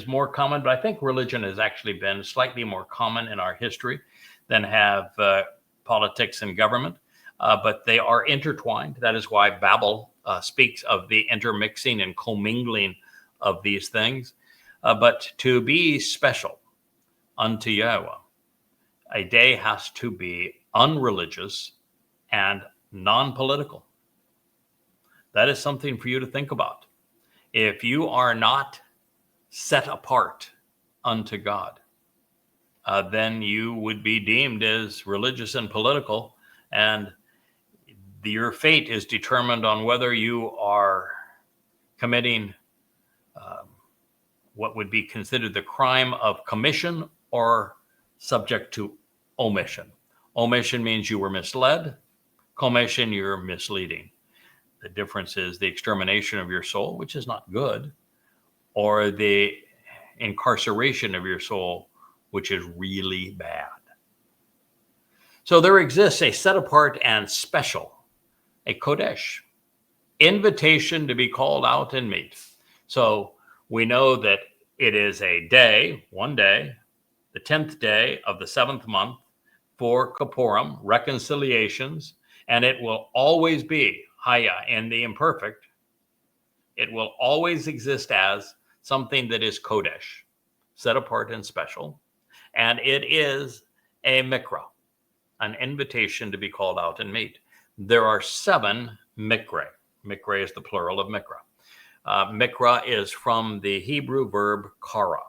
more common, but I think religion has actually been slightly more common in our history than have politics and government. But they are intertwined. That is why Babel speaks of the intermixing and commingling of these things. But to be special unto Yahowah, a day has to be unreligious and non-political. That is something for you to think about. If you are not set apart unto God, then you would be deemed as religious and political, and your fate is determined on whether you are committing what would be considered the crime of commission or subject to omission. Omission means you were misled. Commission, you're misleading. The difference is the extermination of your soul, which is not good, or the incarceration of your soul, which is really bad. So there exists a set apart and special, a Qodesh, invitation to be called out and meet. So we know that it is a day, one day, the 10th day of the 7th month for Kipurym, reconciliations, and it will always be Haya in the imperfect. It will always exist as something that is Qodesh, set apart and special. And it is a Miqraey, an invitation to be called out and meet. There are 7 Miqraey. Miqraey is the plural of Miqraey. Miqraey is from the Hebrew verb kara.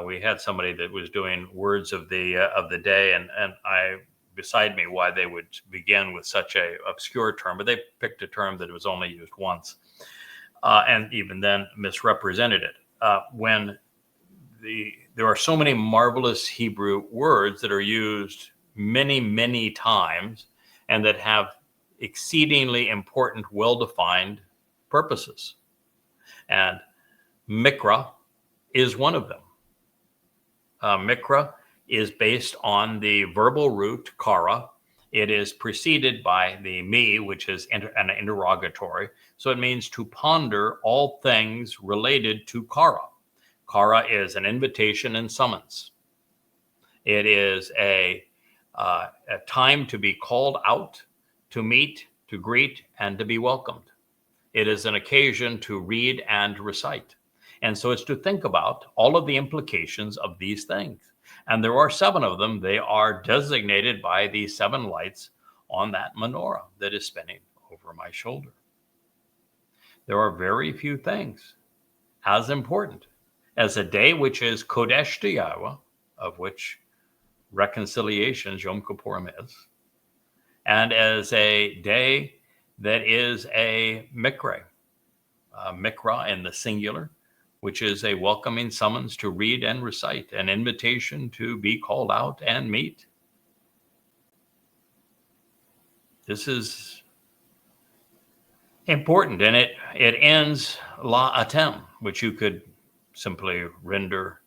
We had somebody that was doing words of the day, and I beside me why they would begin with such a obscure term, but they picked a term that was only used once, and even then misrepresented it. When there are so many marvelous Hebrew words that are used many, many times and that have exceedingly important, well-defined purposes. And Miqraey is one of them. Miqraey is based on the verbal root kara. It is preceded by the me, which is an interrogatory. So it means to ponder all things related to kara. Kara is an invitation and summons. It is a time to be called out, to meet, to greet, and to be welcomed. It is an occasion to read and recite. And so it's to think about all of the implications of these things. And there are 7 of them. They are designated by the 7 lights on that menorah that is spinning over my shoulder. There are very few things as important as a day which is Qodesh to Yahweh, of which reconciliation, Yom Kippurim is, and as a day that is a Miqraey, Miqraey in the singular, which is a welcoming summons to read and recite, an invitation to be called out and meet. This is important, and it ends la atem, which you could simply render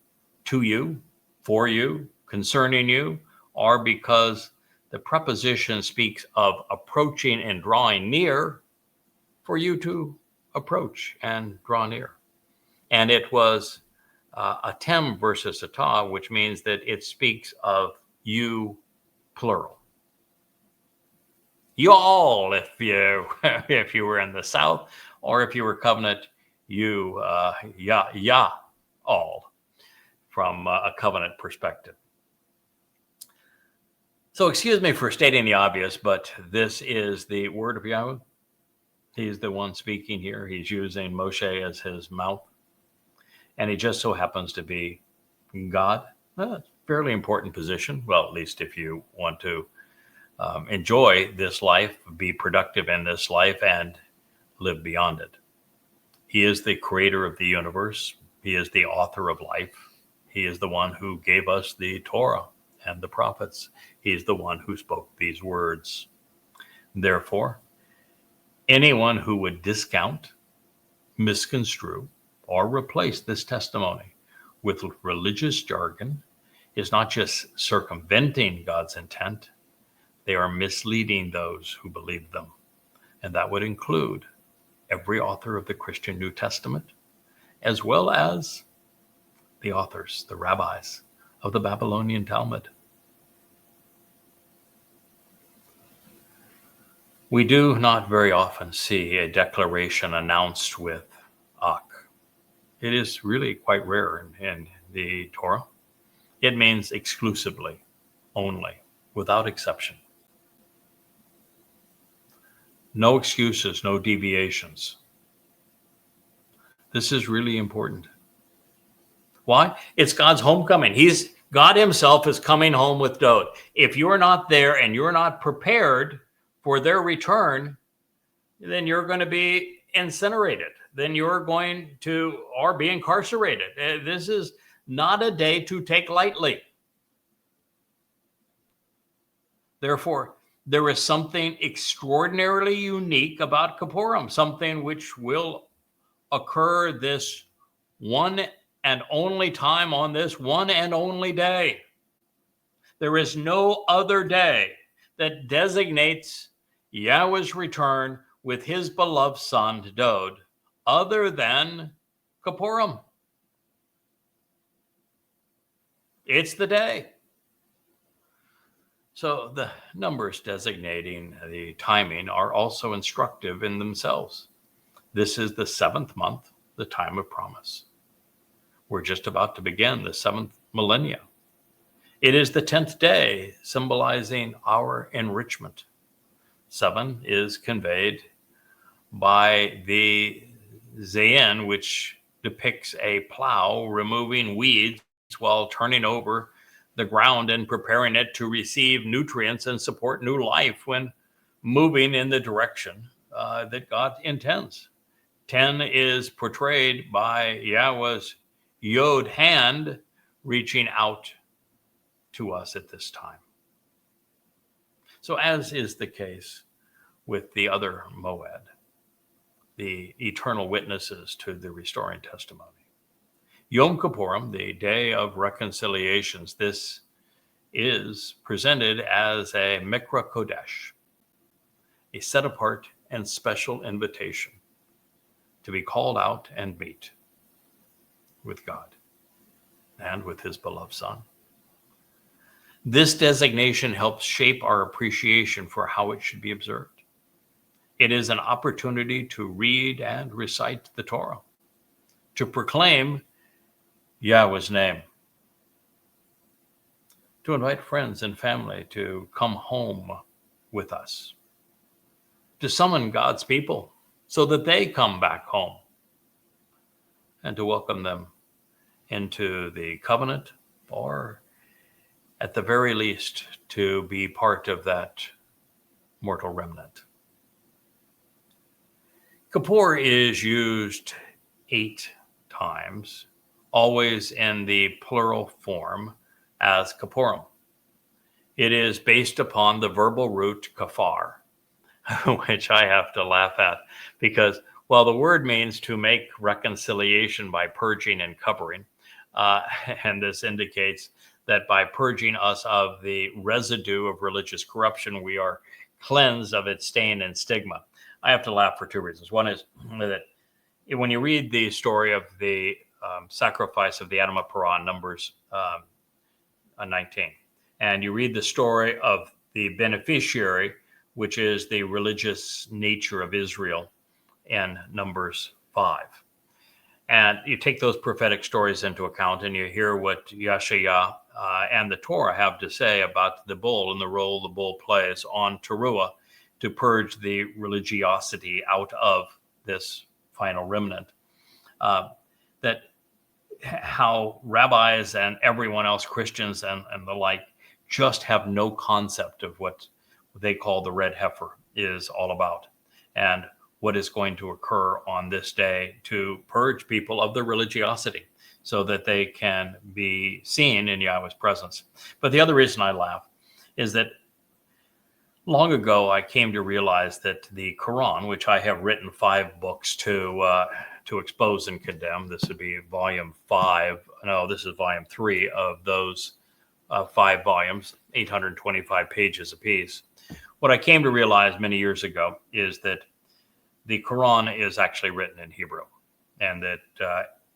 to you, for you, concerning you, or because the preposition speaks of approaching and drawing near, for you to approach and draw near. And it was atem versus atah, which means that it speaks of you, plural. You all, if you were in the South, or if you were covenant, you, all, from a covenant perspective. So excuse me for stating the obvious, but this is the word of Yahweh. He's the one speaking here. He's using Moshe as his mouth. And he just so happens to be God. Fairly important position. Well, at least if you want to enjoy this life, be productive in this life, and live beyond it. He is the creator of the universe. He is the author of life. He is the one who gave us the Torah and the prophets. He is the one who spoke these words. Therefore, anyone who would discount, misconstrue, or replace this testimony with religious jargon is not just circumventing God's intent, they are misleading those who believe them. And that would include every author of the Christian New Testament, as well as the authors, the rabbis of the Babylonian Talmud. We do not very often see a declaration announced with Ak. It is really quite rare in the Torah. It means exclusively, only, without exception. No excuses, no deviations. This is really important. Why? It's God's homecoming. God himself is coming home with Dowd. If you're not there and you're not prepared for their return, then you're going to be incinerated. Then you're going to, or be incarcerated. This is not a day to take lightly. Therefore, there is something extraordinarily unique about Kipurym, something which will occur this one and only time on this one and only day. There is no other day that designates Yahweh's return with his beloved son, Dowd, other than Kipurym. It's the day. So the numbers designating the timing are also instructive in themselves. This is the 7th month, the time of promise. We're just about to begin the 7th millennia. It is the 10th day, symbolizing our enrichment. 7 is conveyed by the Zayin, which depicts a plow removing weeds while turning over the ground and preparing it to receive nutrients and support new life when moving in the direction that God intends. 10 is portrayed by Yahweh's Yod hand reaching out to us at this time. So as is the case with the other Moed, the eternal witnesses to the restoring testimony. Yom Kippurim, the day of reconciliations, this is presented as a Mikra Qodesh, a set apart and special invitation to be called out and meet with God and with his beloved Son. This designation helps shape our appreciation for how it should be observed. It is an opportunity to read and recite the Torah, to proclaim Yahweh's name, to invite friends and family to come home with us, to summon God's people so that they come back home, and to welcome them into the covenant, or at the very least, to be part of that mortal remnant. Kippur is used 8 times, always in the plural form as Kippurim. It is based upon the verbal root kafar, which I have to laugh at because while the word means to make reconciliation by purging and covering, and this indicates that by purging us of the residue of religious corruption, we are cleansed of its stain and stigma. I have to laugh for 2 reasons. One is that when you read the story of the sacrifice of the Adam of Paran, Numbers 19, and you read the story of the beneficiary, which is the religious nature of Israel, in Numbers 5. And you take those prophetic stories into account and you hear what Yeshaya and the Torah have to say about the bull and the role the bull plays on Taruwah to purge the religiosity out of this final remnant. That how rabbis and everyone else, Christians and the like, just have no concept of what they call the red heifer is all about, and what is going to occur on this day to purge people of their religiosity so that they can be seen in Yahweh's presence. But the other reason I laugh is that long ago I came to realize that the Quran, which I have written 5 books to expose and condemn, this would be volume 5, no, this is volume 3 of those 5 volumes, 825 pages apiece. What I came to realize many years ago is that the Quran is actually written in Hebrew, and that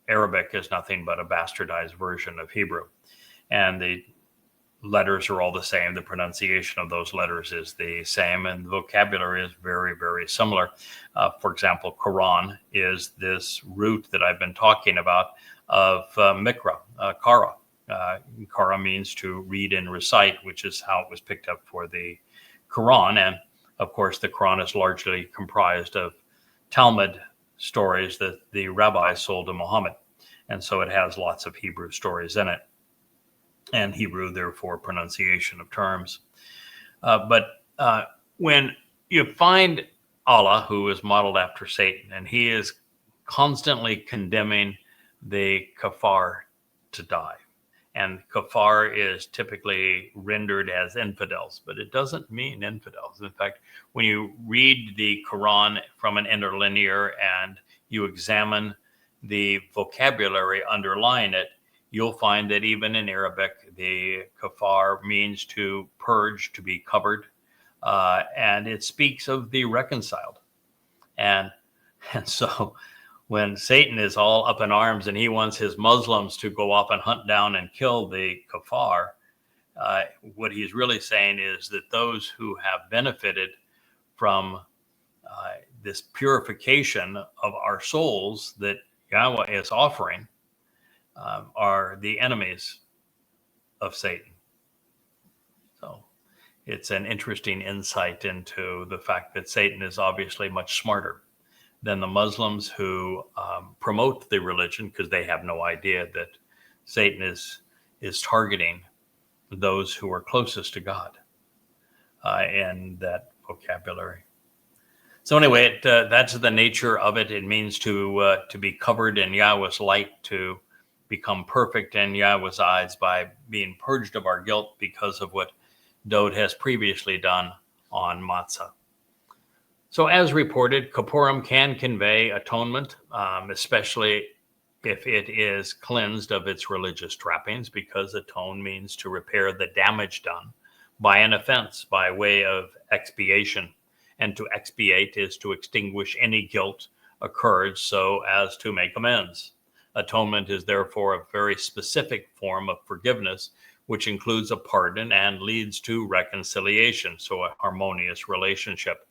Arabic is nothing but a bastardized version of Hebrew. And the letters are all the same. The pronunciation of those letters is the same, and the vocabulary is very, very similar. For example, Quran is this root that I've been talking about of Miqraey, kara. Kara means to read and recite, which is how it was picked up for the Quran. And of course, the Quran is largely comprised of Talmud stories that the rabbis sold to Muhammad. And so it has lots of Hebrew stories in it, and Hebrew, therefore, pronunciation of terms. But when you find Allah, who is modeled after Satan, and he is constantly condemning the kafar to die. And kafar is typically rendered as infidels, but it doesn't mean infidels. In fact, when you read the Quran from an interlinear and you examine the vocabulary underlying it, you'll find that even in Arabic, the kafar means to purge, to be covered, and it speaks of the reconciled. And so when Satan is all up in arms and he wants his Muslims to go off and hunt down and kill the kafar, what he's really saying is that those who have benefited from this purification of our souls that Yahweh is offering are the enemies of Satan. So it's an interesting insight into the fact that Satan is obviously much smarter than the Muslims who promote the religion, because they have no idea that Satan is targeting those who are closest to God in that vocabulary. So anyway, that's the nature of it. It means to be covered in Yahweh's light, to become perfect in Yahweh's eyes by being purged of our guilt because of what Dowd has previously done on matzah. So as reported, Kipurym can convey atonement, especially if it is cleansed of its religious trappings, because atone means to repair the damage done by an offense by way of expiation. And to expiate is to extinguish any guilt occurred so as to make amends. Atonement is therefore a very specific form of forgiveness, which includes a pardon and leads to reconciliation, so a harmonious relationship.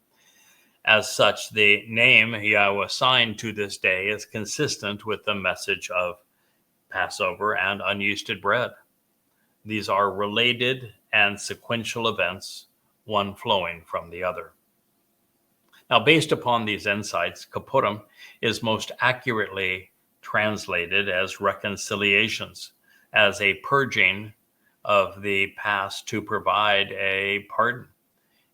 As such, the name Yahweh assigned to this day is consistent with the message of Passover and unyeasted bread. These are related and sequential events, one flowing from the other. Now, based upon these insights, Kipurym is most accurately translated as reconciliations, as a purging of the past to provide a pardon.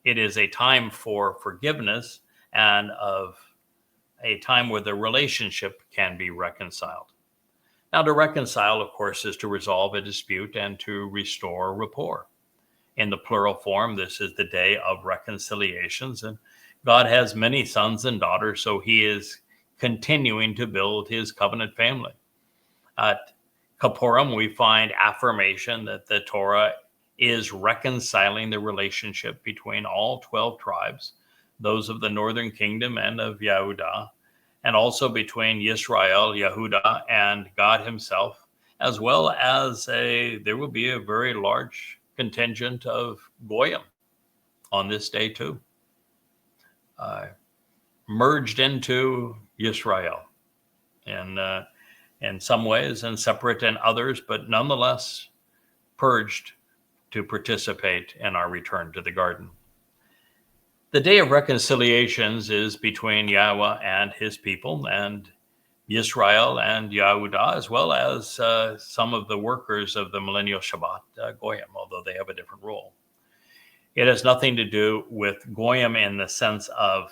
It is a time for forgiveness and of a time where the relationship can be reconciled. Now, to reconcile, of course, is to resolve a dispute and to restore rapport. In the plural form, this is the day of reconciliations, and God has many sons and daughters, so he is continuing to build his covenant family. At Kipurym, we find affirmation that the Torah is reconciling the relationship between all 12 tribes, those of the northern kingdom and of Yehudah, and also between Israel, Yehudah, and God himself, as well as there will be a very large contingent of Goyim on this day too, merged into Israel in some ways and separate in others, but nonetheless purged to participate in our return to the garden. The Day of Reconciliations is between Yahweh and his people, and Israel and Yehudah, as well as some of the workers of the millennial Shabbat, Goyim, although they have a different role. It has nothing to do with Goyim in the sense of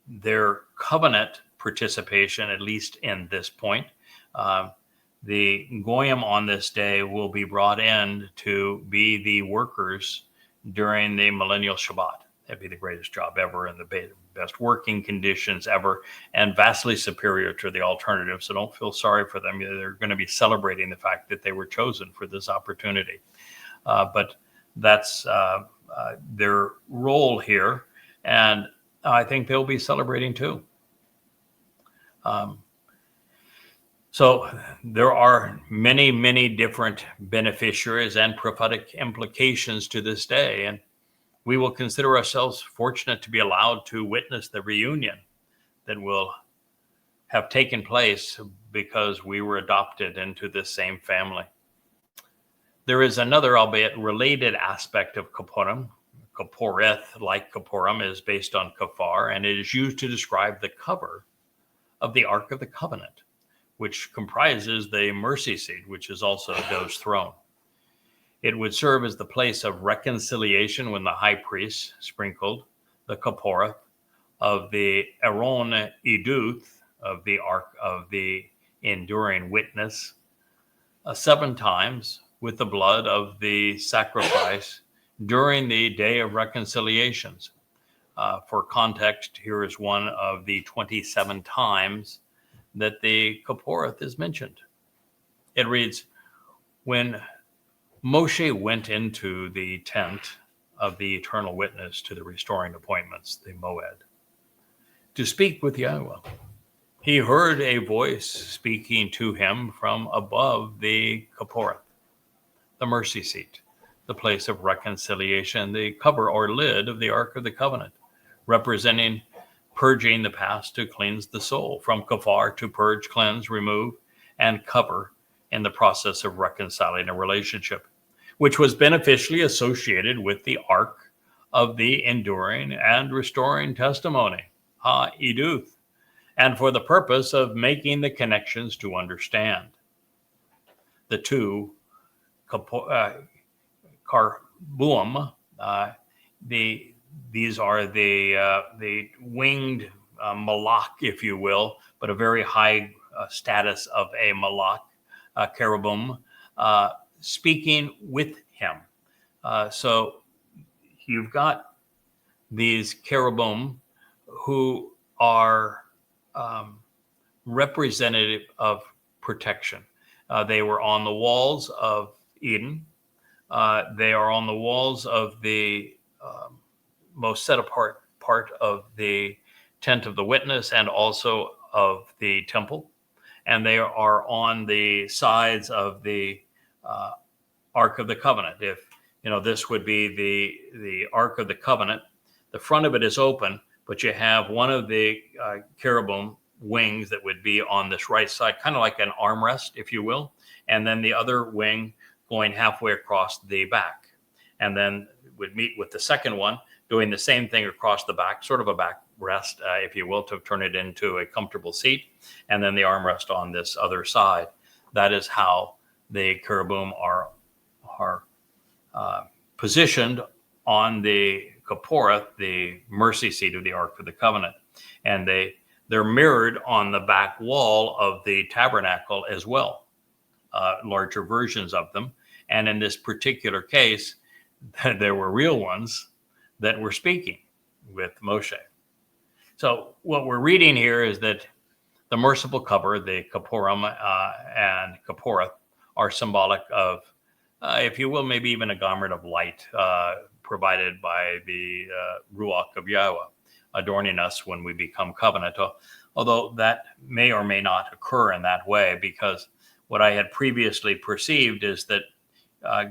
their covenant participation, at least in this point. The Goyim on this day will be brought in to be the workers during the millennial Shabbat. That'd be the greatest job ever and the best working conditions ever, and vastly superior to the alternative. So don't feel sorry for them. They're going to be celebrating the fact that they were chosen for this opportunity. But that's their role here. And I think they'll be celebrating too. So there are many, many different beneficiaries and prophetic implications to this day. And we will consider ourselves fortunate to be allowed to witness the reunion that will have taken place because we were adopted into this same family. There is another, albeit related aspect of Kipurym. Kipureth, like Kipurym, is based on kafar, and it is used to describe the cover of the Ark of the Covenant, which comprises the mercy seat, which is also Dowd's throne. It would serve as the place of reconciliation when the high priest sprinkled the Kipureth of the Aaron Iduth of the Ark of the Enduring Witness 7 times with the blood of the sacrifice during the Day of Reconciliations. For context, here is one of the 27 times that the Kipureth is mentioned. It reads, when Moshe went into the tent of the eternal witness to the restoring appointments, the Moed, to speak with Yahweh, he heard a voice speaking to him from above the Kipureth, the mercy seat, the place of reconciliation, the cover or lid of the Ark of the Covenant, representing purging the past to cleanse the soul, from kafar to purge, cleanse, remove, and cover in the process of reconciling a relationship, which was beneficially associated with the Ark of the Enduring and Restoring Testimony, Ha-Iduth, and for the purpose of making the connections to understand. The two, Karbuim, these are the winged malach, if you will, but a very high status of a malach, cherubim, speaking with him. So you've got these cherubim who are representative of protection. They were on the walls of Eden. They are on the walls of the most set apart part of the tent of the witness and also of the temple. And they are on the sides of the Ark of the Covenant. If, this would be the Ark of the Covenant, the front of it is open, but you have one of the cherubim wings that would be on this right side, kind of like an armrest, if you will. And then the other wing going halfway across the back. And then would meet with the second one, doing the same thing across the back, sort of a backrest, if you will, to turn it into a comfortable seat. And then the armrest on this other side. That is how the cherubim are positioned on the Kippur, the mercy seat of the Ark of the Covenant. And they're mirrored on the back wall of the tabernacle as well, larger versions of them. And in this particular case, there were real ones that were speaking with Moshe. So what we're reading here is that the merciful cover, the Kipurym and Kippur, are symbolic of, if you will, maybe even a garment of light provided by the Ruach of Yahweh, adorning us when we become covenant. Although that may or may not occur in that way, because what I had previously perceived is that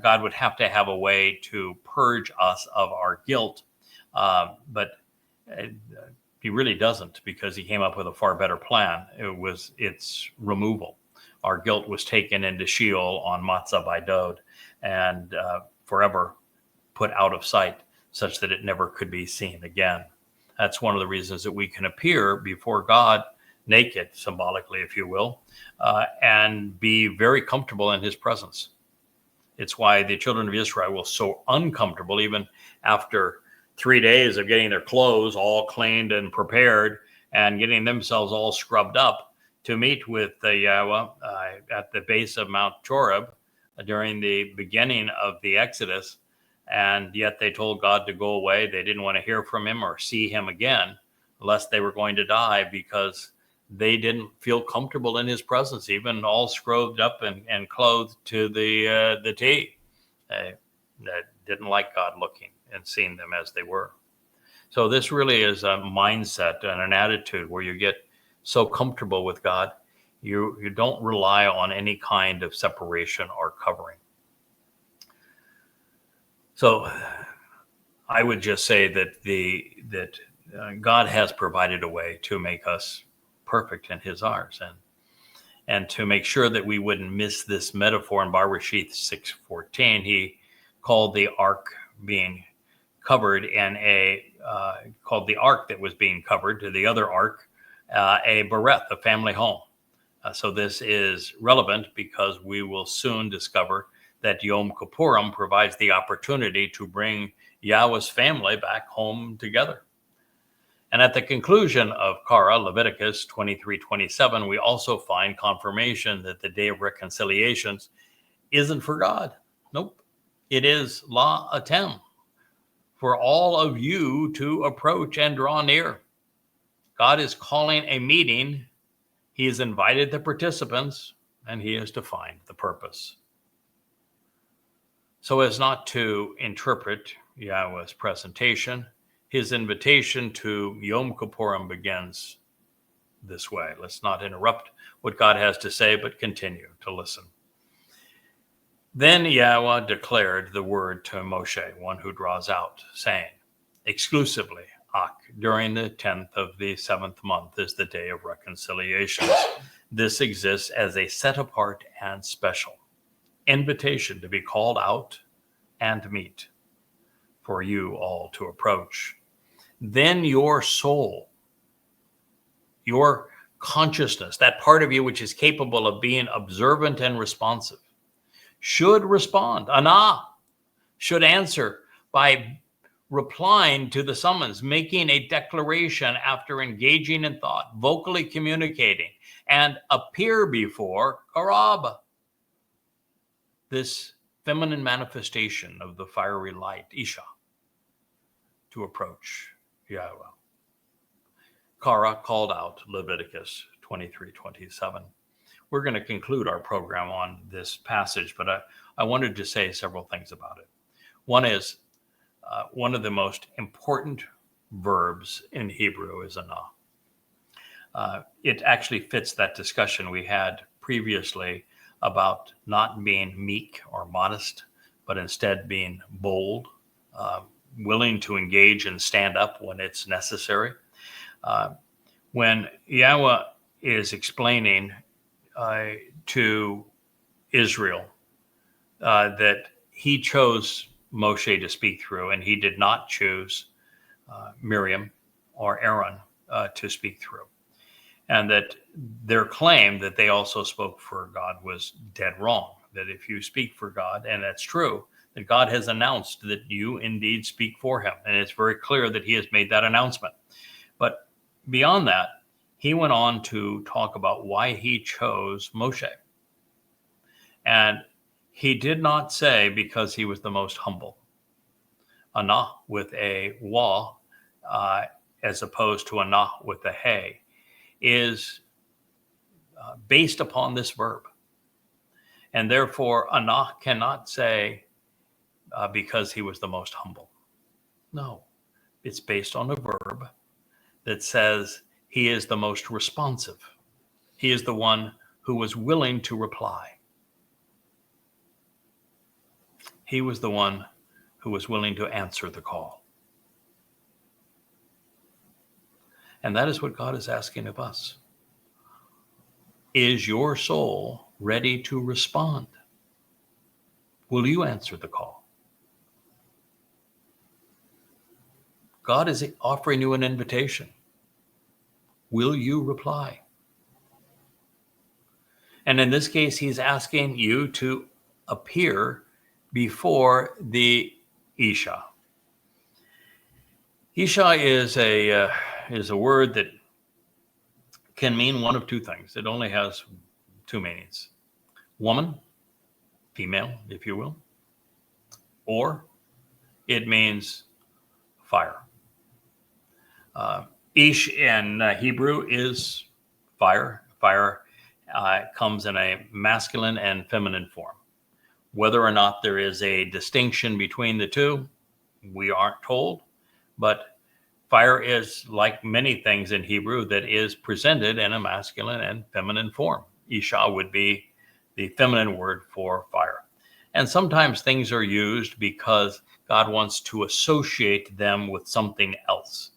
God would have to have a way to purge us of our guilt. But he really doesn't, because he came up with a far better plan. Its removal. Our guilt was taken into Sheol on Matzah by Dowd and forever put out of sight, such that it never could be seen again. That's one of the reasons that we can appear before God naked, symbolically, if you will, and be very comfortable in his presence. It's why the children of Israel were so uncomfortable, even after 3 days of getting their clothes all cleaned and prepared and getting themselves all scrubbed up to meet with Yahweh at the base of Mount Horeb during the beginning of the Exodus. And yet they told God to go away. They didn't want to hear from him or see him again, lest they were going to die, because they didn't feel comfortable in his presence, even all scrubbed up and clothed to the T. They didn't like God looking and seeing them as they were. So this really is a mindset and an attitude where you get so comfortable with God, you don't rely on any kind of separation or covering. So I would just say that God has provided a way to make us perfect in his eyes, and to make sure that we wouldn't miss this metaphor in Bereshith 6:14, he called the ark being covered in called the ark that was being covered to the other ark a bereth, a family home. So this is relevant because we will soon discover that Yom Kippurim provides the opportunity to bring Yahweh's family back home together. And at the conclusion of Korah, Leviticus 23:27, we also find confirmation that the Day of Reconciliations isn't for God. Nope. It is La Atem, for all of you to approach and draw near. God is calling a meeting. He has invited the participants, and he has defined the purpose. So as not to interpret Yahweh's presentation, his invitation to Yom Kippurim begins this way. Let's not interrupt what God has to say, but continue to listen. Then Yahweh declared the word to Moshe, one who draws out, saying, exclusively, during the 10th of the 7th month is the Day of Reconciliations. This exists as a set apart and special invitation to be called out and meet, for you all to approach. Then your soul, your consciousness, that part of you which is capable of being observant and responsive, should respond. Anah should answer by replying to the summons, making a declaration after engaging in thought, vocally communicating, and appear before Karab, this feminine manifestation of the fiery light, Isha, to approach Yahweh. Kara called out Leviticus 23:27. We're going to conclude our program on this passage, but I wanted to say several things about it. One is one of the most important verbs in Hebrew is anah. It actually fits that discussion we had previously about not being meek or modest, but instead being bold, willing to engage and stand up when it's necessary. When Yahweh is explaining to Israel that he chose Moshe to speak through, and he did not choose Miriam or Aaron to speak through, and that their claim that they also spoke for God was dead wrong, that if you speak for God, and that's true, that God has announced that you indeed speak for him, and it's very clear that he has made that announcement. But beyond that, he went on to talk about why he chose Moshe. And he did not say because he was the most humble. Anah with a wa, as opposed to anah with a hey, is based upon this verb. And therefore, anah cannot say because he was the most humble. No, it's based on a verb that says he is the most responsive. He is the one who was willing to reply. He was the one who was willing to answer the call. And that is what God is asking of us. Is your soul ready to respond? Will you answer the call? God is offering you an invitation. Will you reply? And in this case, he's asking you to appear before the Isha. Isha is a word that can mean one of two things. It only has two meanings. Woman, female, if you will, or it means fire. Ish in Hebrew is fire. Fire comes in a masculine and feminine form. Whether or not there is a distinction between the two, we aren't told. But fire is like many things in Hebrew that is presented in a masculine and feminine form. Isha would be the feminine word for fire. And sometimes things are used because God wants to associate them with something else.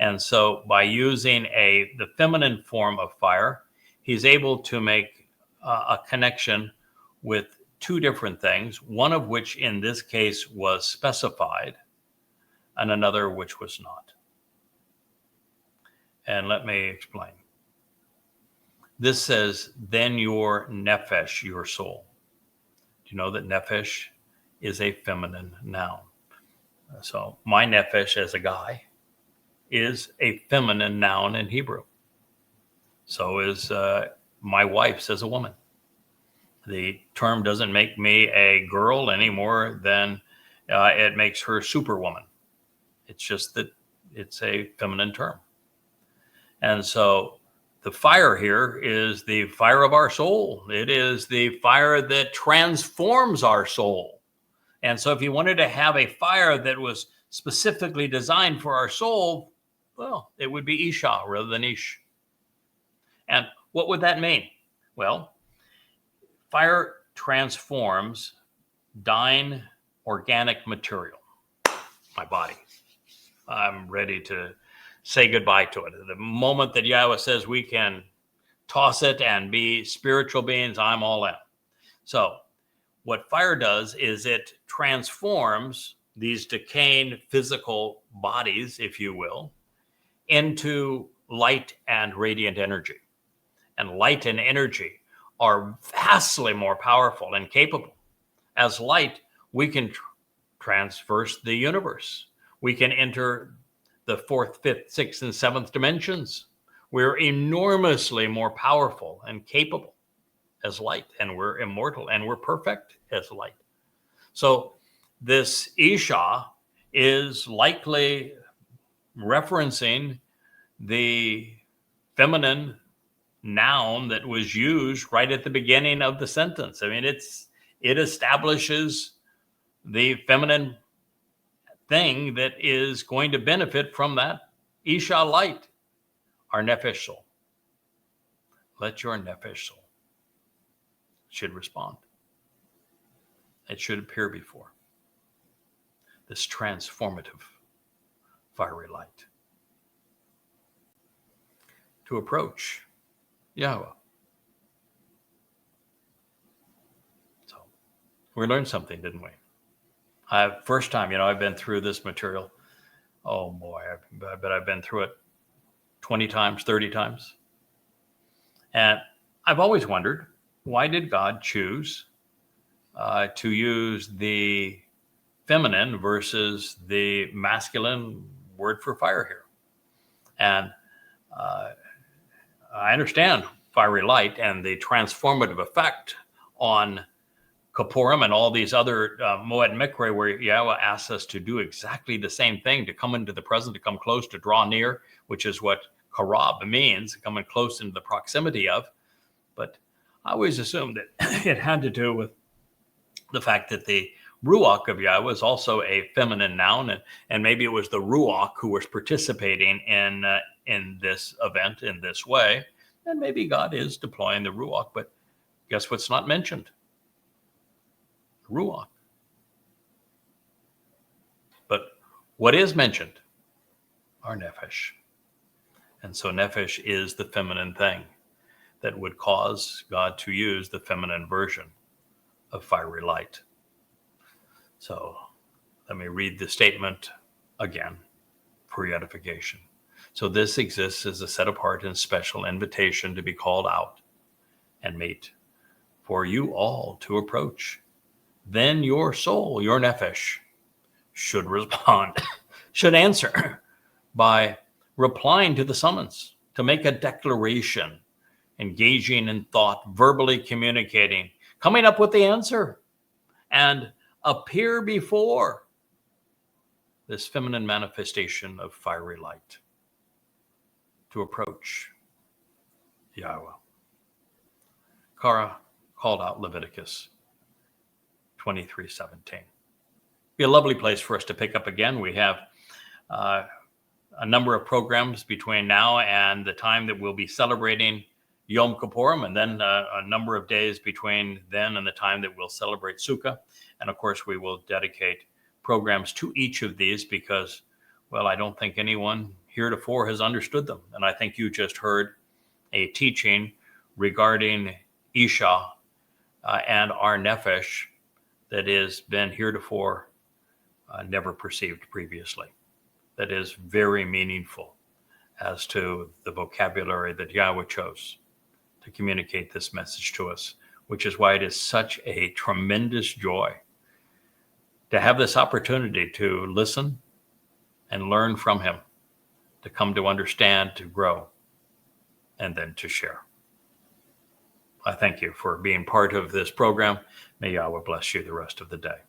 And so by using the feminine form of fire, he's able to make a connection with two different things, one of which in this case was specified and another which was not. And let me explain. This says, then your Nepesh, your soul. Do you know that Nepesh is a feminine noun? So my Nepesh as a guy is a feminine noun in Hebrew. So is my wife's as a woman. The term doesn't make me a girl any more than it makes her superwoman. It's just that it's a feminine term. And so the fire here is the fire of our soul. It is the fire that transforms our soul. And so if you wanted to have a fire that was specifically designed for our soul, well, it would be Isha rather than Ish. And what would that mean? Well, fire transforms dying organic material, my body. I'm ready to say goodbye to it. The moment that Yahweh says we can toss it and be spiritual beings, I'm all in. So what fire does is it transforms these decaying physical bodies, if you will, into light and radiant energy. And light and energy are vastly more powerful and capable. As light, we can traverse the universe. We can enter the fourth, fifth, sixth, and seventh dimensions. We're enormously more powerful and capable as light, and we're immortal, and we're perfect as light. So this Isha is likely referencing the feminine noun that was used right at the beginning of the sentence. I mean, it establishes the feminine thing that is going to benefit from that Isha light, our Nepesh soul. Let your Nepesh soul should respond. It should appear before this transformative fiery light to approach Yahweh. So we learned something, didn't we? First time, I've been through this material. Oh boy, I bet I've been through it 20 times, 30 times. And I've always wondered, why did God choose to use the feminine versus the masculine word for fire here? And I understand fiery light and the transformative effect on Kipurym and all these other Moed Miqraey, where Yahweh asks us to do exactly the same thing, to come into the present, to come close, to draw near, which is what Karab means, coming close into the proximity of. But I always assumed that it had to do with the fact that the Ruach of Yahweh is also a feminine noun, and maybe it was the Ruach who was participating in this event in this way, and maybe God is deploying the Ruach, but guess what's not mentioned? Ruach. But what is mentioned? Our Nepesh. And so Nepesh is the feminine thing that would cause God to use the feminine version of fiery light. So let me read the statement again for your edification. So this exists as a set apart and special invitation to be called out and meet, for you all to approach. Then your soul, your Nepesh, should respond, should answer by replying to the summons, to make a declaration, engaging in thought, verbally communicating, coming up with the answer, and appear before this feminine manifestation of fiery light to approach Yahweh. Kara called out Leviticus 23:17. Be a lovely place for us to pick up again. We have a number of programs between now and the time that we'll be celebrating Yom Kippurim, and then a number of days between then and the time that we'll celebrate Sukkah. And of course, we will dedicate programs to each of these because, well, I don't think anyone heretofore has understood them. And I think you just heard a teaching regarding Isha and our Nepesh that has been heretofore never perceived previously. That is very meaningful as to the vocabulary that Yahweh chose to communicate this message to us, which is why it is such a tremendous joy to have this opportunity to listen and learn from him, to come to understand, to grow, and then to share. I thank you for being part of this program. May Yahweh bless you the rest of the day.